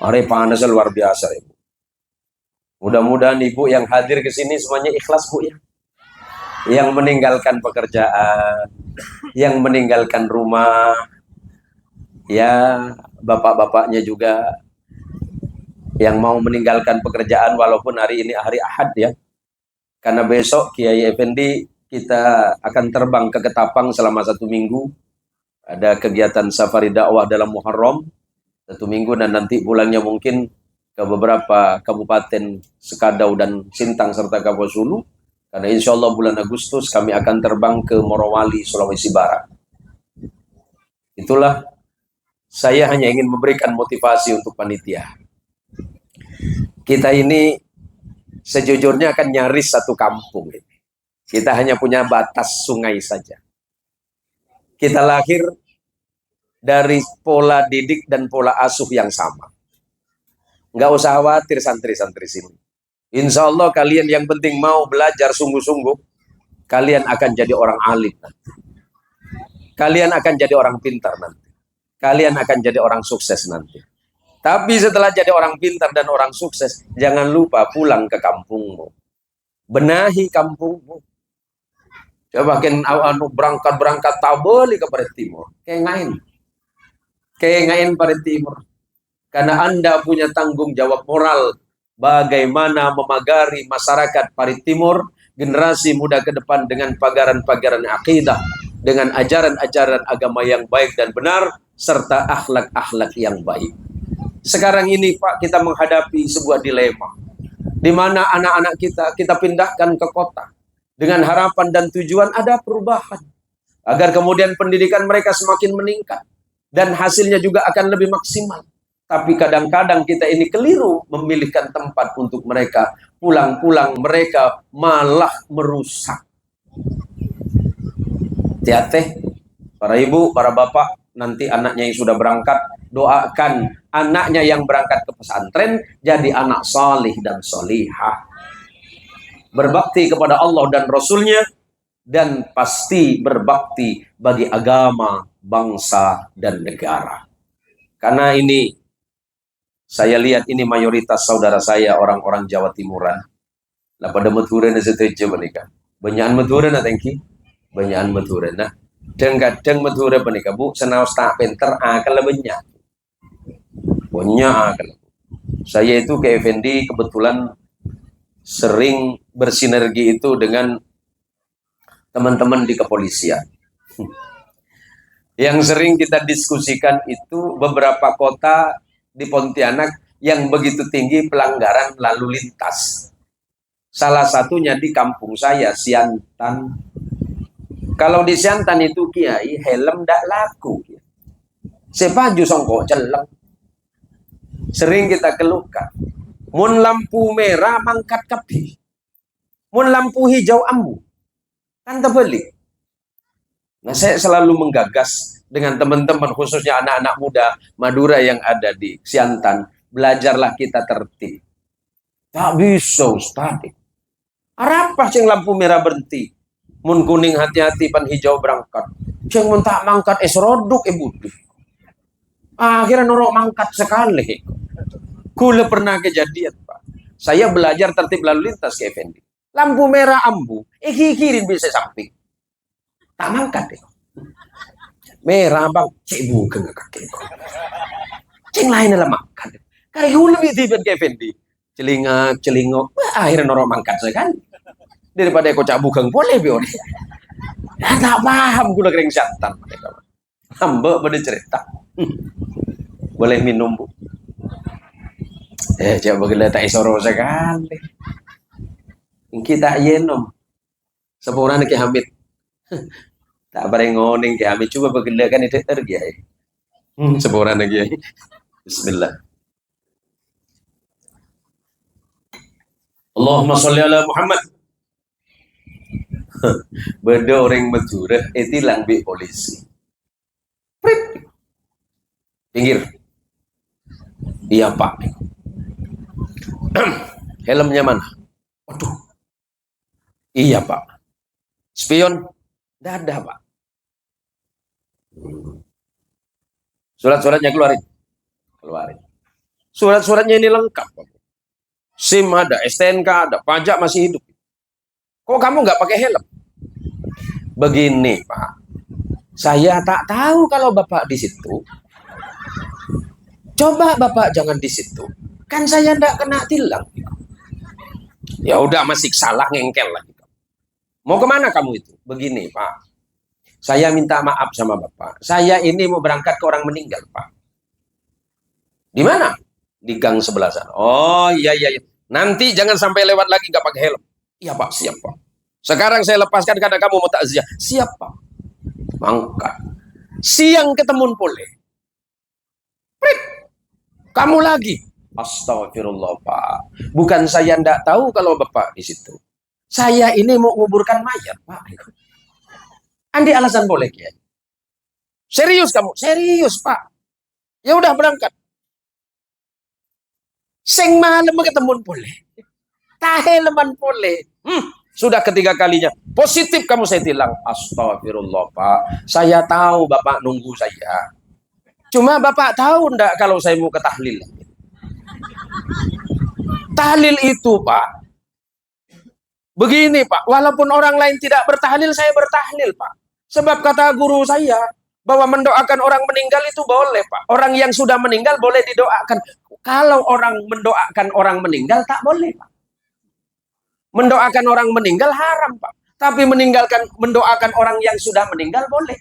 Hari panas luar biasa, Ibu. Mudah-mudahan Ibu yang hadir ke sini semuanya ikhlas, Bu, ya. Yang meninggalkan pekerjaan, yang meninggalkan rumah, ya, bapak-bapaknya juga yang mau meninggalkan pekerjaan walaupun hari ini hari Ahad, ya. Karena besok Kiai Effendi kita akan terbang ke Ketapang selama 1 minggu. Ada kegiatan safari dakwah dalam Muharram 1 minggu, dan nanti pulangnya mungkin ke beberapa kabupaten Sekadau dan Sintang serta Kapuasulu. Karena insya Allah bulan Agustus kami akan terbang ke Morowali, Sulawesi Barat. Itulah, saya hanya ingin memberikan motivasi untuk panitia. Kita ini sejujurnya akan nyaris satu kampung. Kita hanya punya batas sungai saja. Kita lahir dari pola didik dan pola asuh yang sama. Nggak usah khawatir santri-santri sini. Insya Allah kalian yang penting mau belajar sungguh-sungguh, kalian akan jadi orang alim nanti. Kalian akan jadi orang pintar nanti. Kalian akan jadi orang sukses nanti. Tapi setelah jadi orang pintar dan orang sukses, jangan lupa pulang ke kampungmu. Benahi kampungmu. Coba berangkat tabeli ke Parit Timur. Kayak Parit Timur. Karena Anda punya tanggung jawab moral bagaimana memagari masyarakat Parit Timur, generasi muda ke depan dengan pagaran-pagaran akidah, dengan ajaran-ajaran agama yang baik dan benar, serta akhlak-akhlak yang baik. Sekarang ini, Pak, kita menghadapi sebuah dilema, di mana anak-anak kita pindahkan ke kota, dengan harapan dan tujuan ada perubahan, agar kemudian pendidikan mereka semakin meningkat, dan hasilnya juga akan lebih maksimal. Tapi kadang-kadang kita ini keliru memilihkan tempat untuk mereka. Pulang-pulang mereka malah merusak. Hati-hati, Para ibu, para bapak, nanti anaknya yang sudah berangkat, doakan anaknya yang berangkat ke pesantren jadi anak salih dan solihah. Berbakti kepada Allah dan Rasulnya, dan pasti berbakti bagi agama, bangsa, dan negara. Karena ini, saya lihat ini mayoritas saudara saya orang-orang Jawa Timuran. Lah pada meturan setuju menikah. Banyakan meturan thank you. Banyakan meturan. Nah, kadang meturan menikah bu, senaos tak pinter akan lebihnya. Banyak akan. Saya itu ke Effendi kebetulan sering bersinergi itu dengan teman-teman di kepolisian. Yang sering kita diskusikan itu beberapa kota di Pontianak yang begitu tinggi pelanggaran lalu lintas. Salah satunya di kampung saya, Siantan. Kalau di Siantan itu kiai, helm ndak laku. Sepaju songkok celeng. Sering kita keluhkan. Mun lampu merah mangkat kapi. Mun lampu hijau ambu. Kan terbalik. Nah, saya selalu menggagas dengan teman-teman, khususnya anak-anak muda Madura yang ada di Siantan. Belajarlah kita tertib. Tak bisa, Ustaz. Apa ceng lampu merah berhenti? Mun kuning hati-hati, pan hijau berangkat. Ceng mun tak mangkat roduk ibu. Akhirnya norok mangkat sekali. Kula pernah kejadian, Pak. Saya belajar tertib lalu lintas ke Effendi. Lampu merah ambu, kirin bisa samping. Tak mangkat deh. Merah bang, cek bukan ke kaki. Ceng lain adalah mangkat. Kayak gue lebih tiba ke Effendi. Celingak, akhirnya norok mangkat sekali. Daripada kocak bukan boleh biar. Ya, tak paham gue kering santan. Hamba pada cerita. Boleh minum bu. Coba kita tak isoro sekali. Kita yenom. Sepuran ke Hamid. Tak bareng ngoning ke Hamid. Coba begelakan itu tergiai. Sepuran lagi. Bismillah. Allahumma sholli ala Muhammad. Beda orang Madura itu langbi polisi. Prit. Pinggir. Iya pak. Helmnya mana? Waduh. Iya pak. Spion? Tidak ada pak. Surat-suratnya keluarin. Surat-suratnya ini lengkap pak. SIM ada, STNK ada, pajak masih hidup. Kok kamu nggak pakai helm? Begini pak. Saya tak tahu kalau bapak di situ. Coba bapak jangan di situ. Kan saya ndak kena tilang. Ya udah masih salah ngengkel lagi. Mau kemana kamu itu? Begini pak. Saya minta maaf sama bapak. Saya ini mau berangkat ke orang meninggal pak. Di mana? Di gang sebelah sana. Oh iya. Nanti jangan sampai lewat lagi nggak pakai helm. Iya pak, siap pak. Sekarang saya lepaskan karena kamu mau takziah. Siap pak. Mangkat. Siang ketemu boleh. Prit. Kamu lagi. Astagfirullah pak. Bukan saya ndak tahu kalau bapak di situ. Saya ini mau nguburkan mayat pak. Andi alasan boleh ya. Serius kamu? Serius pak. Ya udah berangkat. Seng malam ketemu boleh. Taheleman boleh. Sudah ketiga kalinya. Positif kamu saya tilang. Astagfirullah pak. Saya tahu bapak nunggu saya. Cuma bapak tahu ndak kalau saya mau ke tahlil. Tahlil itu pak. Begini pak. Walaupun orang lain tidak bertahlil, saya bertahlil pak. Sebab kata guru saya. Bahwa mendoakan orang meninggal itu boleh pak. Orang yang sudah meninggal boleh didoakan. Kalau orang mendoakan orang meninggal tak boleh pak. Mendoakan orang meninggal haram pak. Tapi mendoakan orang yang sudah meninggal boleh.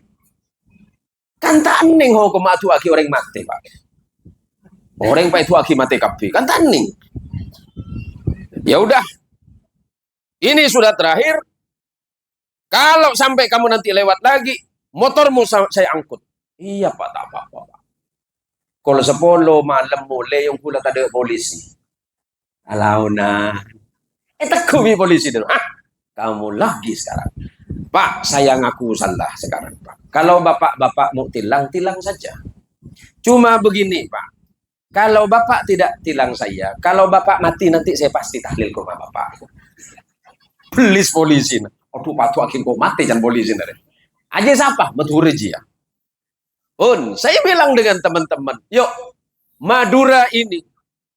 Kan tak ening hukum atu aki orang mati pak. Orang pak itu aki mati kapi. Kan tak ening. Ya udah. Ini sudah terakhir. Kalau sampai kamu nanti lewat lagi, motormu saya angkut. Iya pak, tak apa-apa pak. Kalau 10 malam mulai yang pula tak ada polisi. Alau nah. Takumi polisi dulu. Kamu lagi sekarang. Pak, saya ngaku salah sekarang, Pak. Kalau bapak-bapak mau tilang, tilang saja. Cuma begini, Pak. Kalau bapak tidak tilang saya, kalau bapak mati nanti saya pasti tahlil ke bapak. Please polisi. Aduh, patu akin kau mati jangan polisi. Aja siapa? Betul ya. Saya bilang dengan teman-teman, yuk, Madura ini,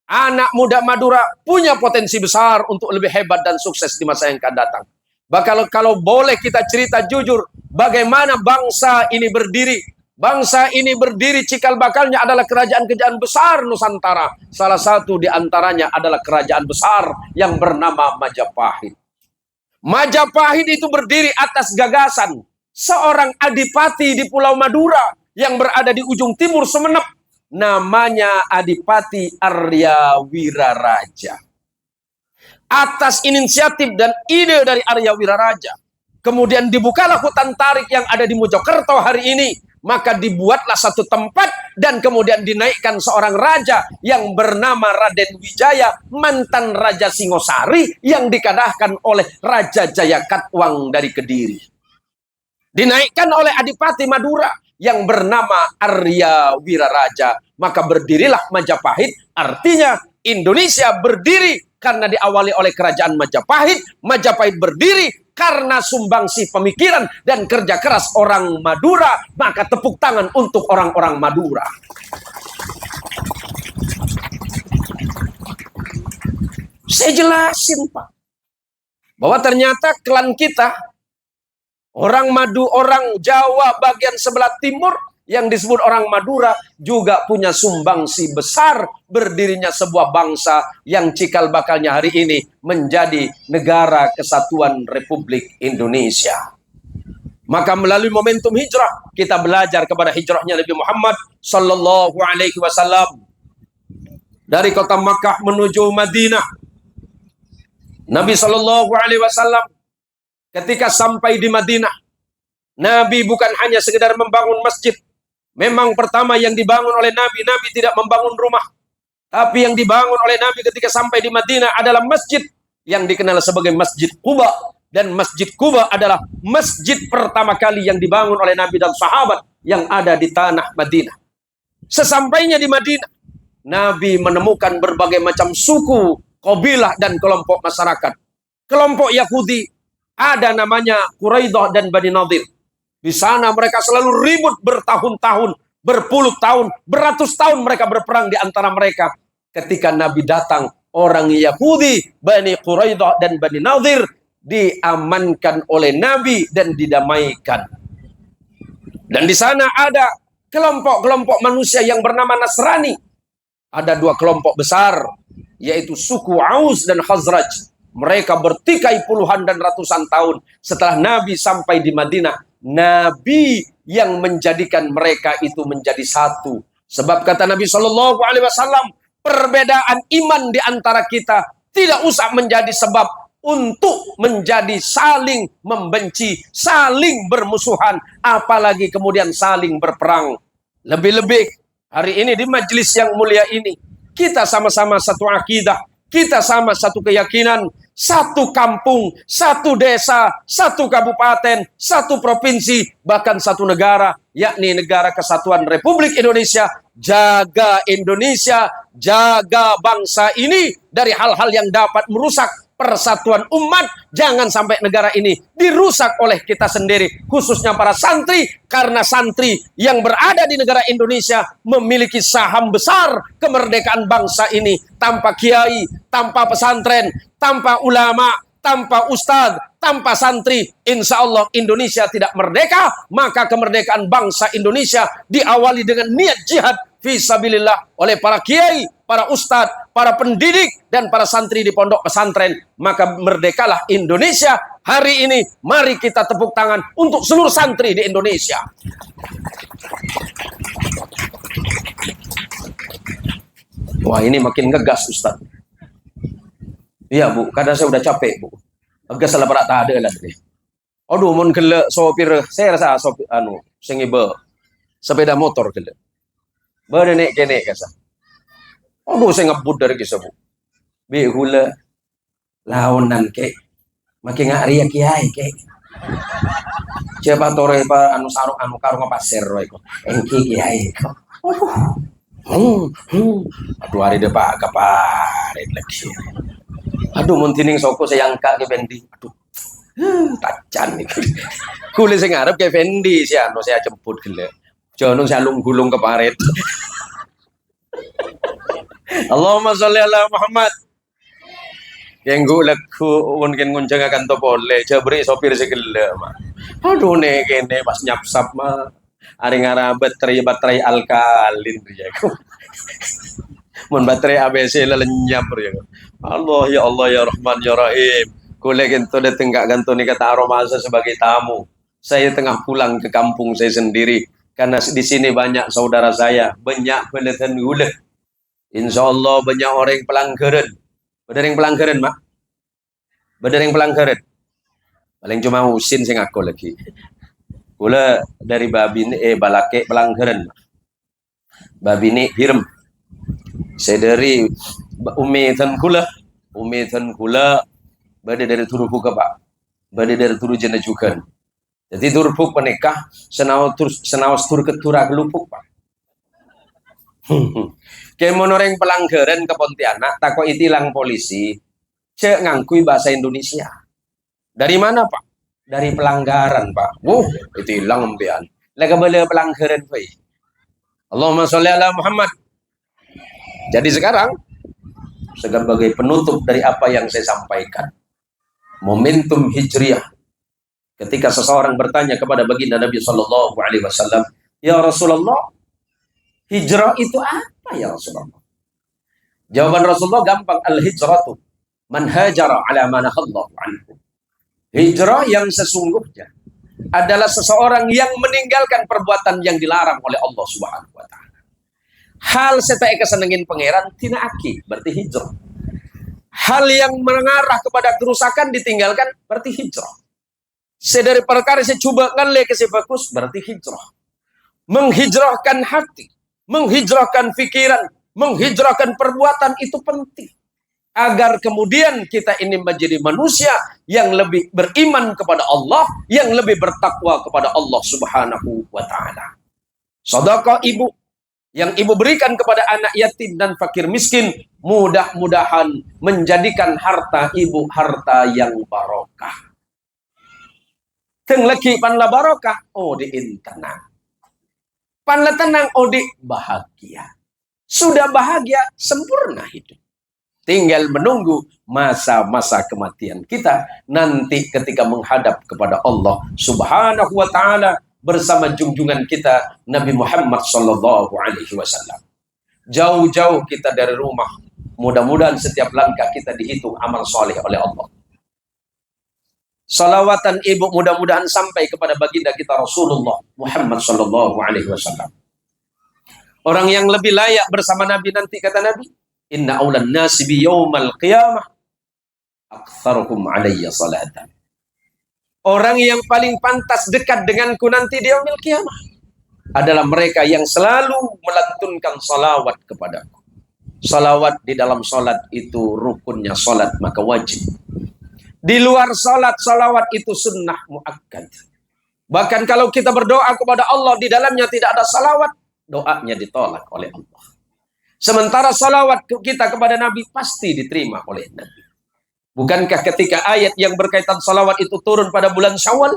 anak muda Madura punya potensi besar untuk lebih hebat dan sukses di masa yang akan datang. Bahkan kalau boleh kita cerita jujur, bagaimana bangsa ini berdiri. Bangsa ini berdiri cikal bakalnya adalah kerajaan-kerajaan besar Nusantara. Salah satu di antaranya adalah kerajaan besar yang bernama Majapahit. Majapahit itu berdiri atas gagasan seorang adipati di Pulau Madura yang berada di ujung timur Sumeneb. Namanya Adipati Arya Wiraraja. Atas inisiatif dan ide dari Arya Wiraraja, kemudian dibukalah hutan tarik yang ada di Mojokerto hari ini. Maka dibuatlah satu tempat dan kemudian dinaikkan seorang raja yang bernama Raden Wijaya, mantan Raja Singosari yang dikadahkan oleh Raja Jayakatwang dari Kediri. Dinaikkan oleh Adipati Madura yang bernama Arya Wiraraja. Maka berdirilah Majapahit, artinya Indonesia berdiri karena diawali oleh kerajaan Majapahit. Majapahit berdiri karena sumbangsi pemikiran dan kerja keras orang Madura. Maka tepuk tangan untuk orang-orang Madura. Saya jelasin, Pak, bahwa ternyata klan kita, orang Madu, orang Jawa bagian sebelah timur yang disebut orang Madura, juga punya sumbangsi besar berdirinya sebuah bangsa yang cikal bakalnya hari ini menjadi Negara Kesatuan Republik Indonesia. Maka melalui momentum hijrah, kita belajar kepada hijrahnya Nabi Muhammad Sallallahu Alaihi Wasallam dari kota Makkah menuju Madinah. Nabi Sallallahu Alaihi Wasallam ketika sampai di Madinah, Nabi bukan hanya sekedar membangun masjid. Memang pertama yang dibangun oleh Nabi, Nabi tidak membangun rumah. Tapi yang dibangun oleh Nabi ketika sampai di Madinah adalah masjid yang dikenal sebagai Masjid Quba. Dan Masjid Quba adalah masjid pertama kali yang dibangun oleh Nabi dan sahabat yang ada di tanah Madinah. Sesampainya di Madinah, Nabi menemukan berbagai macam suku, kabilah dan kelompok masyarakat. Kelompok Yahudi, ada namanya Quraidah dan Bani Nadir. Di sana mereka selalu ribut bertahun-tahun, berpuluh tahun, beratus tahun mereka berperang di antara mereka. Ketika Nabi datang, orang Yahudi, Bani Quraidah dan Bani Nadir diamankan oleh Nabi dan didamaikan. Dan di sana ada kelompok-kelompok manusia yang bernama Nasrani. Ada dua kelompok besar, yaitu suku Aus dan Khazraj. Mereka bertikai puluhan dan ratusan tahun. Setelah Nabi sampai di Madinah, Nabi yang menjadikan mereka itu menjadi satu. Sebab kata Nabi Shallallahu Alaihi Wasallam, perbedaan iman di antara kita tidak usah menjadi sebab untuk menjadi saling membenci, saling bermusuhan, apalagi kemudian saling berperang. Lebih-lebih hari ini di majelis yang mulia ini, kita sama-sama satu akidah, kita sama satu keyakinan. Satu kampung, satu desa, satu kabupaten, satu provinsi, bahkan satu negara, yakni Negara Kesatuan Republik Indonesia. Jaga Indonesia, jaga bangsa ini dari hal-hal yang dapat merusak persatuan umat. Jangan sampai negara ini dirusak oleh kita sendiri, khususnya para santri, karena santri yang berada di negara Indonesia memiliki saham besar kemerdekaan bangsa ini. Tanpa kiai, tanpa pesantren, tanpa ulama, tanpa ustadz, tanpa santri, insya Allah Indonesia tidak merdeka. Maka kemerdekaan bangsa Indonesia diawali dengan niat jihad fisabilillah oleh para kiai, para ustadz, para pendidik, dan para santri di pondok pesantren. Maka merdekalah Indonesia hari ini. Mari kita tepuk tangan untuk seluruh santri di Indonesia. Wah, ini makin ngegas Ustaz. Iya Bu, kadang saya udah capek Bu. Ngegas lah berat ada lah. Aduh, mun gele sopir, saya rasa sopir sing ibe sepeda motor gele. Berenek kene kasa. Aduh, saya ngebut dari kisah Bu. Bi hula laonan ke. Makin ngari ya kiai ke. Siapa tore pa anu sarung anu karung pasir roe ko. Engki kiai ko. Aduh hari depan kaparit lagi. Aduh muntining soko sayangka ke Fendi. Aduh. Tacan nih. Kule sing ngarep ke Fendi si anu saya jemput gele. Jono salung gulung keparit. Allahumma sholli ala Muhammad. Yang laku mungkin nguncang akan to boleh jabri sopir segala mah. Aduh nih kene pas nyapsap mah ari ngara baterai alkalin ya. Mun baterai ABC lenyap ya. Allah ya Rahman ya Rahim. Kule kento dateng gak gantoni kata aromasa sebagai tamu. Saya tengah pulang ke kampung saya sendiri karena di sini banyak saudara saya, banyak penelitian gula. Insya Allah banyak orang pelanggaran. Bedereng pelanggaran, Mak. Bedereng pelanggaran. Paling cuma Husin sing aku lagi. Kula dari babine balake pelanggaran. Babine hirem. Saya dari umetan kula bade dari turuku ke Pak. Bade dari turu jenajukan. Jadi turpuk penikah senawas tur ketura kelupuk, Pak. Kayak monoreng pelanggaran ke Pontianak, tako itilang polisi, cek ngangkui bahasa Indonesia. Dari mana Pak? Dari pelanggaran Pak. Itilang empian. Lega bela pelanggaran Pak. Allahumma sholli ala Muhammad. Jadi sekarang sebagai penutup dari apa yang saya sampaikan, momentum hijriah. Ketika seseorang bertanya kepada baginda Nabi Shallallahu Alaihi Wasallam, ya Rasulullah, hijrah itu apa ya Rasulullah? Jawaban Rasulullah gampang, al-hijratu man hajara ala ma nahallahu anhu. Hijrah yang sesungguhnya adalah seseorang yang meninggalkan perbuatan yang dilarang oleh Allah Subhanahu wa taala. Hal setai kesenengin pangeran tina aki berarti hijrah. Hal yang mengarah kepada kerusakan ditinggalkan berarti hijrah. Sedari perkara secoba ngale ke bagus berarti hijrah. Menghijrahkan hati, menghijrahkan pikiran, menghijrahkan perbuatan itu penting. Agar kemudian kita ini menjadi manusia yang lebih beriman kepada Allah, yang lebih bertakwa kepada Allah Subhanahu wa taala. Sedekah ibu yang ibu berikan kepada anak yatim dan fakir miskin, mudah-mudahan menjadikan harta ibu harta yang barokah. Teng leki panla barokah, diin tenang. Panla tenang, di bahagia. Sudah bahagia, sempurna hidup. Tinggal menunggu masa-masa kematian kita nanti ketika menghadap kepada Allah Subhanahu wa taala bersama junjungan kita Nabi Muhammad sallallahu alaihi wasallam. Jauh-jauh kita dari rumah. Mudah-mudahan setiap langkah kita dihitung amal soleh oleh Allah. Salawatan ibu mudah-mudahan sampai kepada baginda kita Rasulullah Muhammad sallallahu alaihi wasallam. Orang yang lebih layak bersama Nabi nanti kata Nabi, inna aulan nasi bi yaumal qiyamah aktsaruhum alayya salatan. Orang yang paling pantas dekat denganku nanti di yaumil qiyamah adalah mereka yang selalu melantunkan salawat kepadaku. Salawat di dalam salat itu rukunnya salat maka wajib. Di luar salat, salawat itu sunnah muakkad. Bahkan kalau kita berdoa kepada Allah di dalamnya tidak ada salawat, doanya ditolak oleh Allah. Sementara salawat kita kepada Nabi pasti diterima oleh Nabi. Bukankah ketika ayat yang berkaitan salawat itu turun pada bulan Syawal?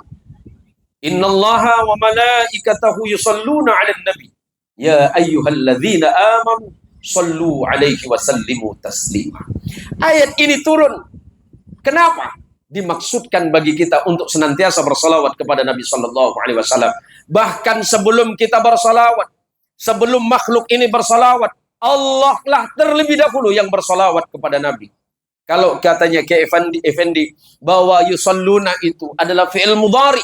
Innallaha wa malaikatahu yusalluna 'alan nabi. Ya ayyuhalladzina amanu sallu 'alaihi wa sallimu taslima. Ayat ini turun. Kenapa? Dimaksudkan bagi kita untuk senantiasa bersalawat kepada Nabi sallallahu alaihi wasallam. Bahkan sebelum kita bersalawat, sebelum makhluk ini bersalawat, Allah lah terlebih dahulu yang bersalawat kepada Nabi. Kalau katanya ke Effendi bahwa yusalluna itu adalah fi'il mudhari.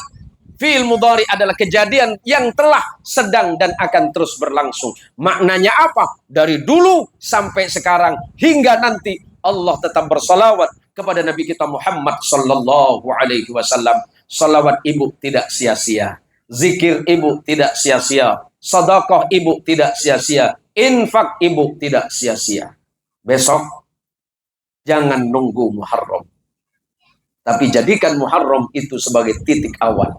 Fi'il mudhari adalah kejadian yang telah, sedang dan akan terus berlangsung. Maknanya apa? Dari dulu sampai sekarang hingga nanti Allah tetap bersalawat kepada Nabi kita Muhammad sallallahu alaihi wasallam. Salawat ibu tidak sia-sia. Zikir ibu tidak sia-sia. Sedekah ibu tidak sia-sia. Infak ibu tidak sia-sia. Besok jangan nunggu Muharram. Tapi jadikan Muharram itu sebagai titik awal.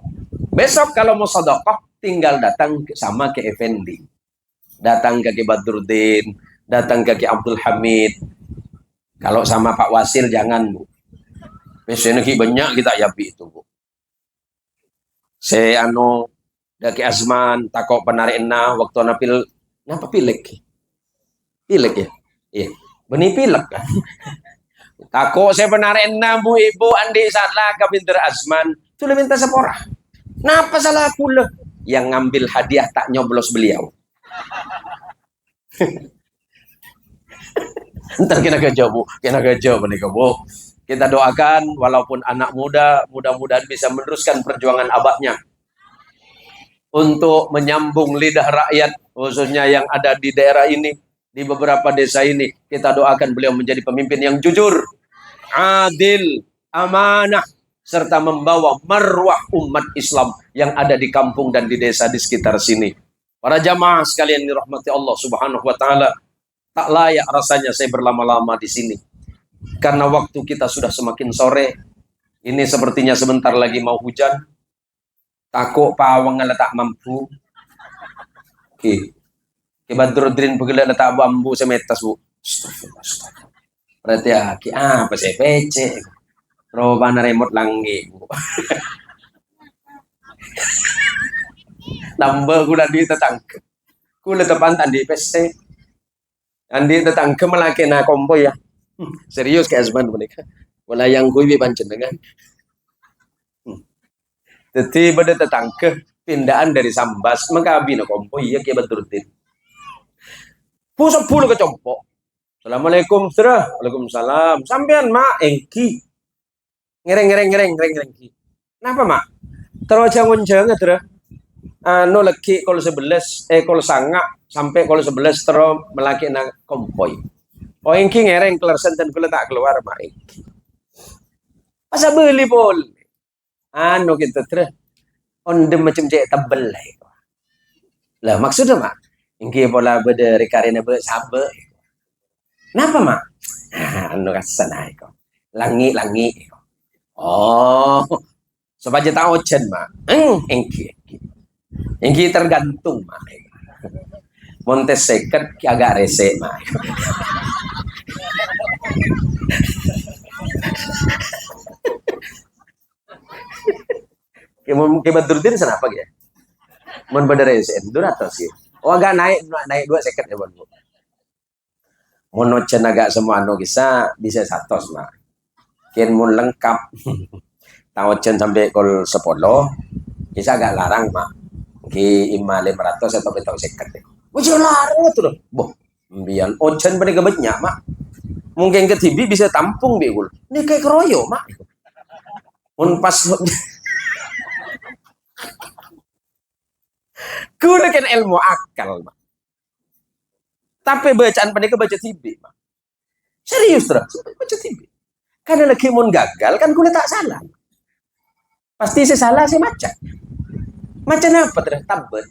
Besok kalau mau sedekah, tinggal datang sama ke Effendi. Datang ke Ki Badruddin, datang ke Ki Abdul Hamid. Kalau sama Pak Wasil jangan, Bu. Biasanya banyak kita yapi itu, Bu. Saya Daki Azman takok penarik waktu napa pilek ya, iya benih pilek kan. Takok saya penarik Bu Ibu Andi salah kabinter Azman itu lebih minta sepora. Napa salah pula yang ngambil hadiah tak nyoblos beliau. Entar kena kerja Bu, kena kerja menikah Bu. Kita doakan walaupun anak muda, mudah-mudahan bisa meneruskan perjuangan abahnya untuk menyambung lidah rakyat, khususnya yang ada di daerah ini, di beberapa desa ini. Kita doakan beliau menjadi pemimpin yang jujur, adil, amanah, serta membawa marwah umat Islam yang ada di kampung dan di desa di sekitar sini. Para jamaah sekalian dirahmati Allah Subhanahu wa taala, tak layak rasanya saya berlama-lama di sini. Karena waktu kita sudah semakin sore. Ini sepertinya sebentar lagi mau hujan. Takut pawang tak mampu. Oke. Ki Badruddin pegala letak bambu semetas, Bu. Berarti ya, apa saya PC. Robana remote langgi, Bu. Nambah gula di tetangga. Gula tepantan di PC. Andi tetangga melaki na kompo ya. Serius kayak Azman mereka. Wala yang gue pancen dengan. Jadi pada tetangga pindaan dari Sambas mengkabi na kompo iya Ki Badruddin. Pusat puluh ke compok. Assalamualaikum saudara. Waalaikumsalam. Sampean mak engki. Ngereng. Kenapa mak? Terus jangan saudara. Lagi kalau 11 kalau sanga sampai kalau 11 terus melaki na kompoi. Oh engki ngereng kelersen dan kula tak keluar mak engki. Masa beli pol. Kita terus onde macam cek tebel lah maksudnya mak engki pola bede rekarina be sabe. Kenapa mak? Kasan kok. Langi. Oh. Supaya tahu ojen mak. Engki tergantung mak. Montes seket ki agak rese mak. Ki Badruddin kenapa ya? Mon pada rese duratos sih. Oh agak naik 2 seket ya, Bu. Mon ocen agak semua bisa 100 mak. Kian mun lengkap. Tahu ocen sampai kol 10 bisa agak larang mak. Ki 500 atau betul seket. Wajah larang tuh. Boh, biar ocen pada kebanyak mak. Mungkin ke TV bisa tampung begul. Ini kayak keroyo mak. Mun pas gunakan ilmu akal mak. Tapi bacaan pada baca TV mak. Serius terus baca TV. Karena lagi mun gagal kan kulit tak salah. Pasti saya salah saya macam. Macam apa terus tabat.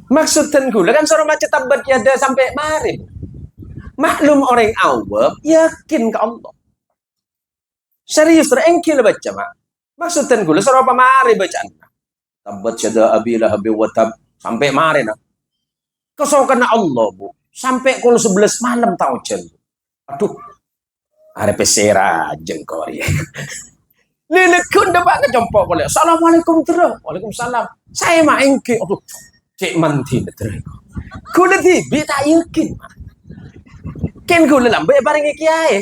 Maksudkan gula kan seorang macam tabat ya ada sampai marin. Maklum orang awam yakin ke Allah. Serius terengkil baca mak. Maksudkan gula seorang pamari bacaan. Tabat syada abilah habi watab sampai marin. Kesokan Allah Bu. Sampai kalau 11 malam tahu jen. Aduh. Ada pesera jengkor ya. Lelekun dapat kecompok boleh. Assalamualaikum terus. Waalaikumsalam. Saya mak engke. Aduh. Cek manti terus. Kuda tibi tak yakin. Ken kuda lambe bareng kiai.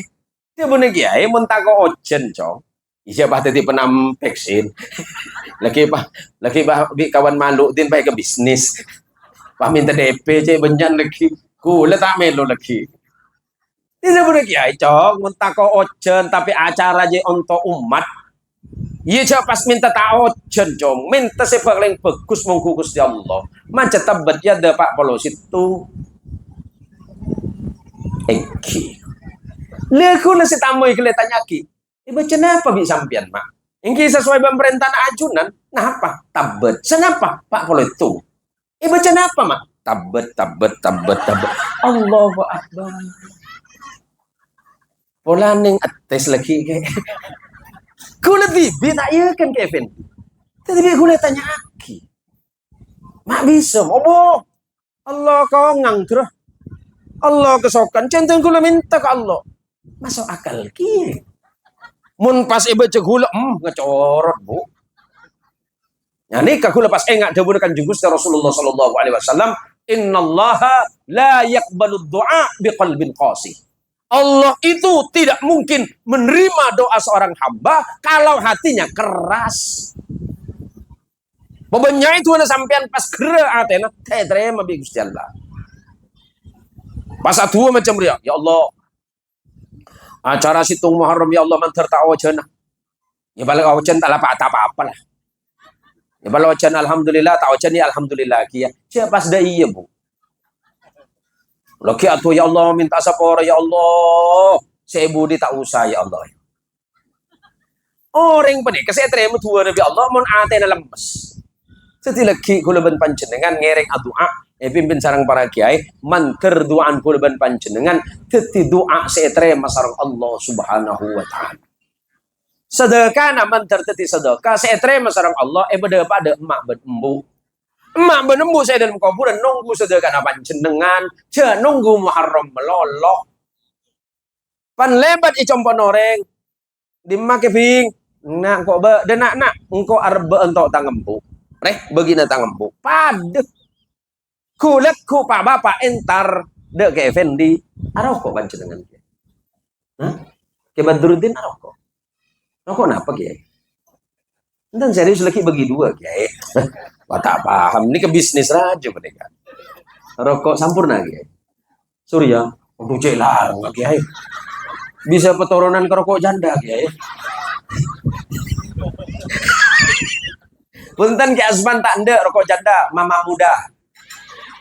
Dia punya kiai mentako ojen cong. Iya bah tadi penam vaksin. Lagi kawan malu din baik ke bisnis. Pak minta DP cek benjan lagi. Kula tak melu lagi. Dia punya kiai cong mentako ojen tapi acara je untuk umat. Iya coba pas minta tahu jenjong, minta sepak yang bagus mengkukus di Allah. Macam tabat ya ada Pak Polos itu. Leku nasi tamu kelihatannya ki. Baca apa bi sampian mak? Ini sesuai pemerintahan ajunan. Nah apa? Tabat. Kenapa Pak Polos itu? Baca apa mak? Tabat. Allahu Akbar. Pola ning ates lagi ke. Kula tibi tak iya kan Kevin. Tapi kula tanya aki. Mak bisa mobo. Allah kau ngangker. Allah kesokan. Centeng kula minta ke Allah. Masuk akal ki. Mun pas ibu cek kula ngecorot bu. Ya nikah kula pas engak dawuh kan junggus Rasulullah sallallahu alaihi wasallam, innallaha la yaqbalu du'a biqalbin qasih. Allah itu tidak mungkin menerima doa seorang hamba kalau hatinya keras. Bebennya itu ada sampean pas gerak atena terima bi Gusti Allah. Pas atuh macam dia, ya Allah. Acara situng Muharram ya Allah mantar ta'awajan. Ya balik awajan tak apa-apa lah. Ya balik awajan alhamdulillah ta'awajan ya alhamdulillah kia. Siapa pas dah iya bu. Laki atuh ya Allah minta sapor ya Allah. Saya budi tak usah ya Allah. Orang penik saya terima tuan Nabi Allah mon atena lemes. Setilaki kula ben panjenengan ngereng doa pimpin sarang para kiai manter doaan kula ben panjenengan teti doa saya terima sarang Allah Subhanahu wa taala. Sedekah na manter teti sedekah saya terima sarang Allah beda pada emak ben embu. Emak benembu saya dalam kuburan nunggu sedekah apa jenengan, je nunggu Muharram melolok. Pan lebat icompo noreng, dimake bing, nak kok be, dan nak engkau arbe entok tangembu, begina tangembu, pade, kulet ku pak bapak entar dek ke Effendi, arok kok pan jenengan, ke Badruddin arok kok, rokok napa kiai? Dan serius lagi bagi dua kiai. Wah, tak paham, ini ke bisnis aja mereka. Rokok sampurna kiai. Surya, untuk cek larang kiai. Bisa peturunan ke rokok janda kiai. Punten ki Asman tak ndek rokok janda, mama muda.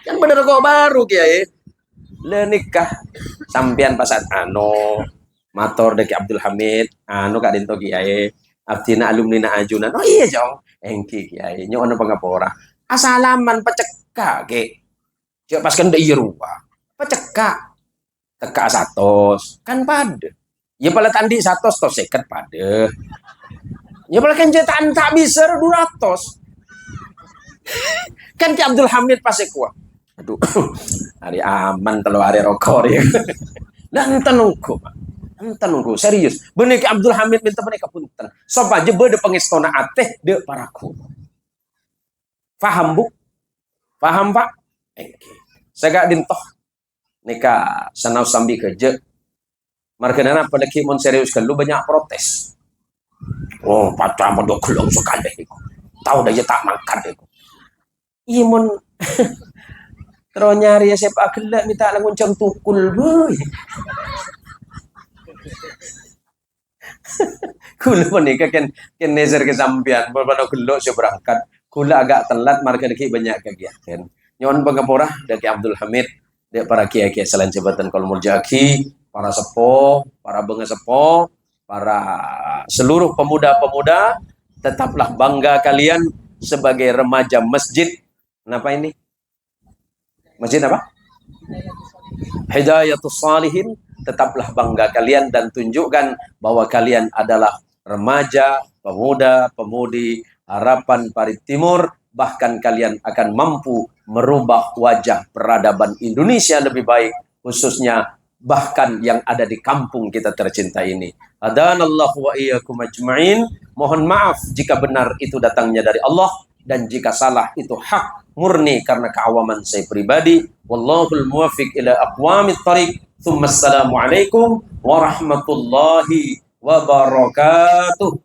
Kan bener rokok baru kiai. Le nikah sampean pasat motor deki Abdul Hamid, kak Dinto kiai. Artinya alumni na ajunan. Oh iya jong. Engki kiai nyo ono pangapora. Asalaman pecekak ke. Cek pas kan iya rupa. Pecekak. Teka 100 kan pade. Ya pala tandi 100 to seket pade. Ya pala kan cetaan tak bisa 200. Kan ki Abdul Hamid pas kuah. Aduh. Hari aman telo hari rokok ya. Dan tenungku, Pak. Nunggu serius bener ke Abdul Hamid minta mereka punten sop aja bede pengestona ateh de paraku paham bu paham pak saya gak dintoh nika sanau sambi kerja markenana pada kimon serius kan lu banyak protes pacar pada kelong sekali tahu dah tak makan itu imun terus nyari ya siapa gelak minta langun tukul boy. Kula menikah kan nezer kesampian pada gelok saya berangkat kula agak telat marga deki banyak kegiatan nyon pengapura dari Abdul Hamid dari para kiai-kiai selain jabatan Kolmur Jaki para sepo para benga sepo para seluruh pemuda-pemuda tetaplah bangga kalian sebagai remaja masjid kenapa ini masjid apa Hidayatus Salihin tetaplah bangga kalian dan tunjukkan bahwa kalian adalah remaja, pemuda, pemudi, harapan Parit Timur, bahkan kalian akan mampu merubah wajah peradaban Indonesia lebih baik, khususnya bahkan yang ada di kampung kita tercinta ini. Hadanallahu wa iyyakum ajma'in. Mohon maaf jika benar itu datangnya dari Allah dan jika salah itu hak murni karena keawaman saya pribadi. Wallahul muwaffiq ila aqwamit thariq. Assalamualaikum warahmatullahi wabarakatuh.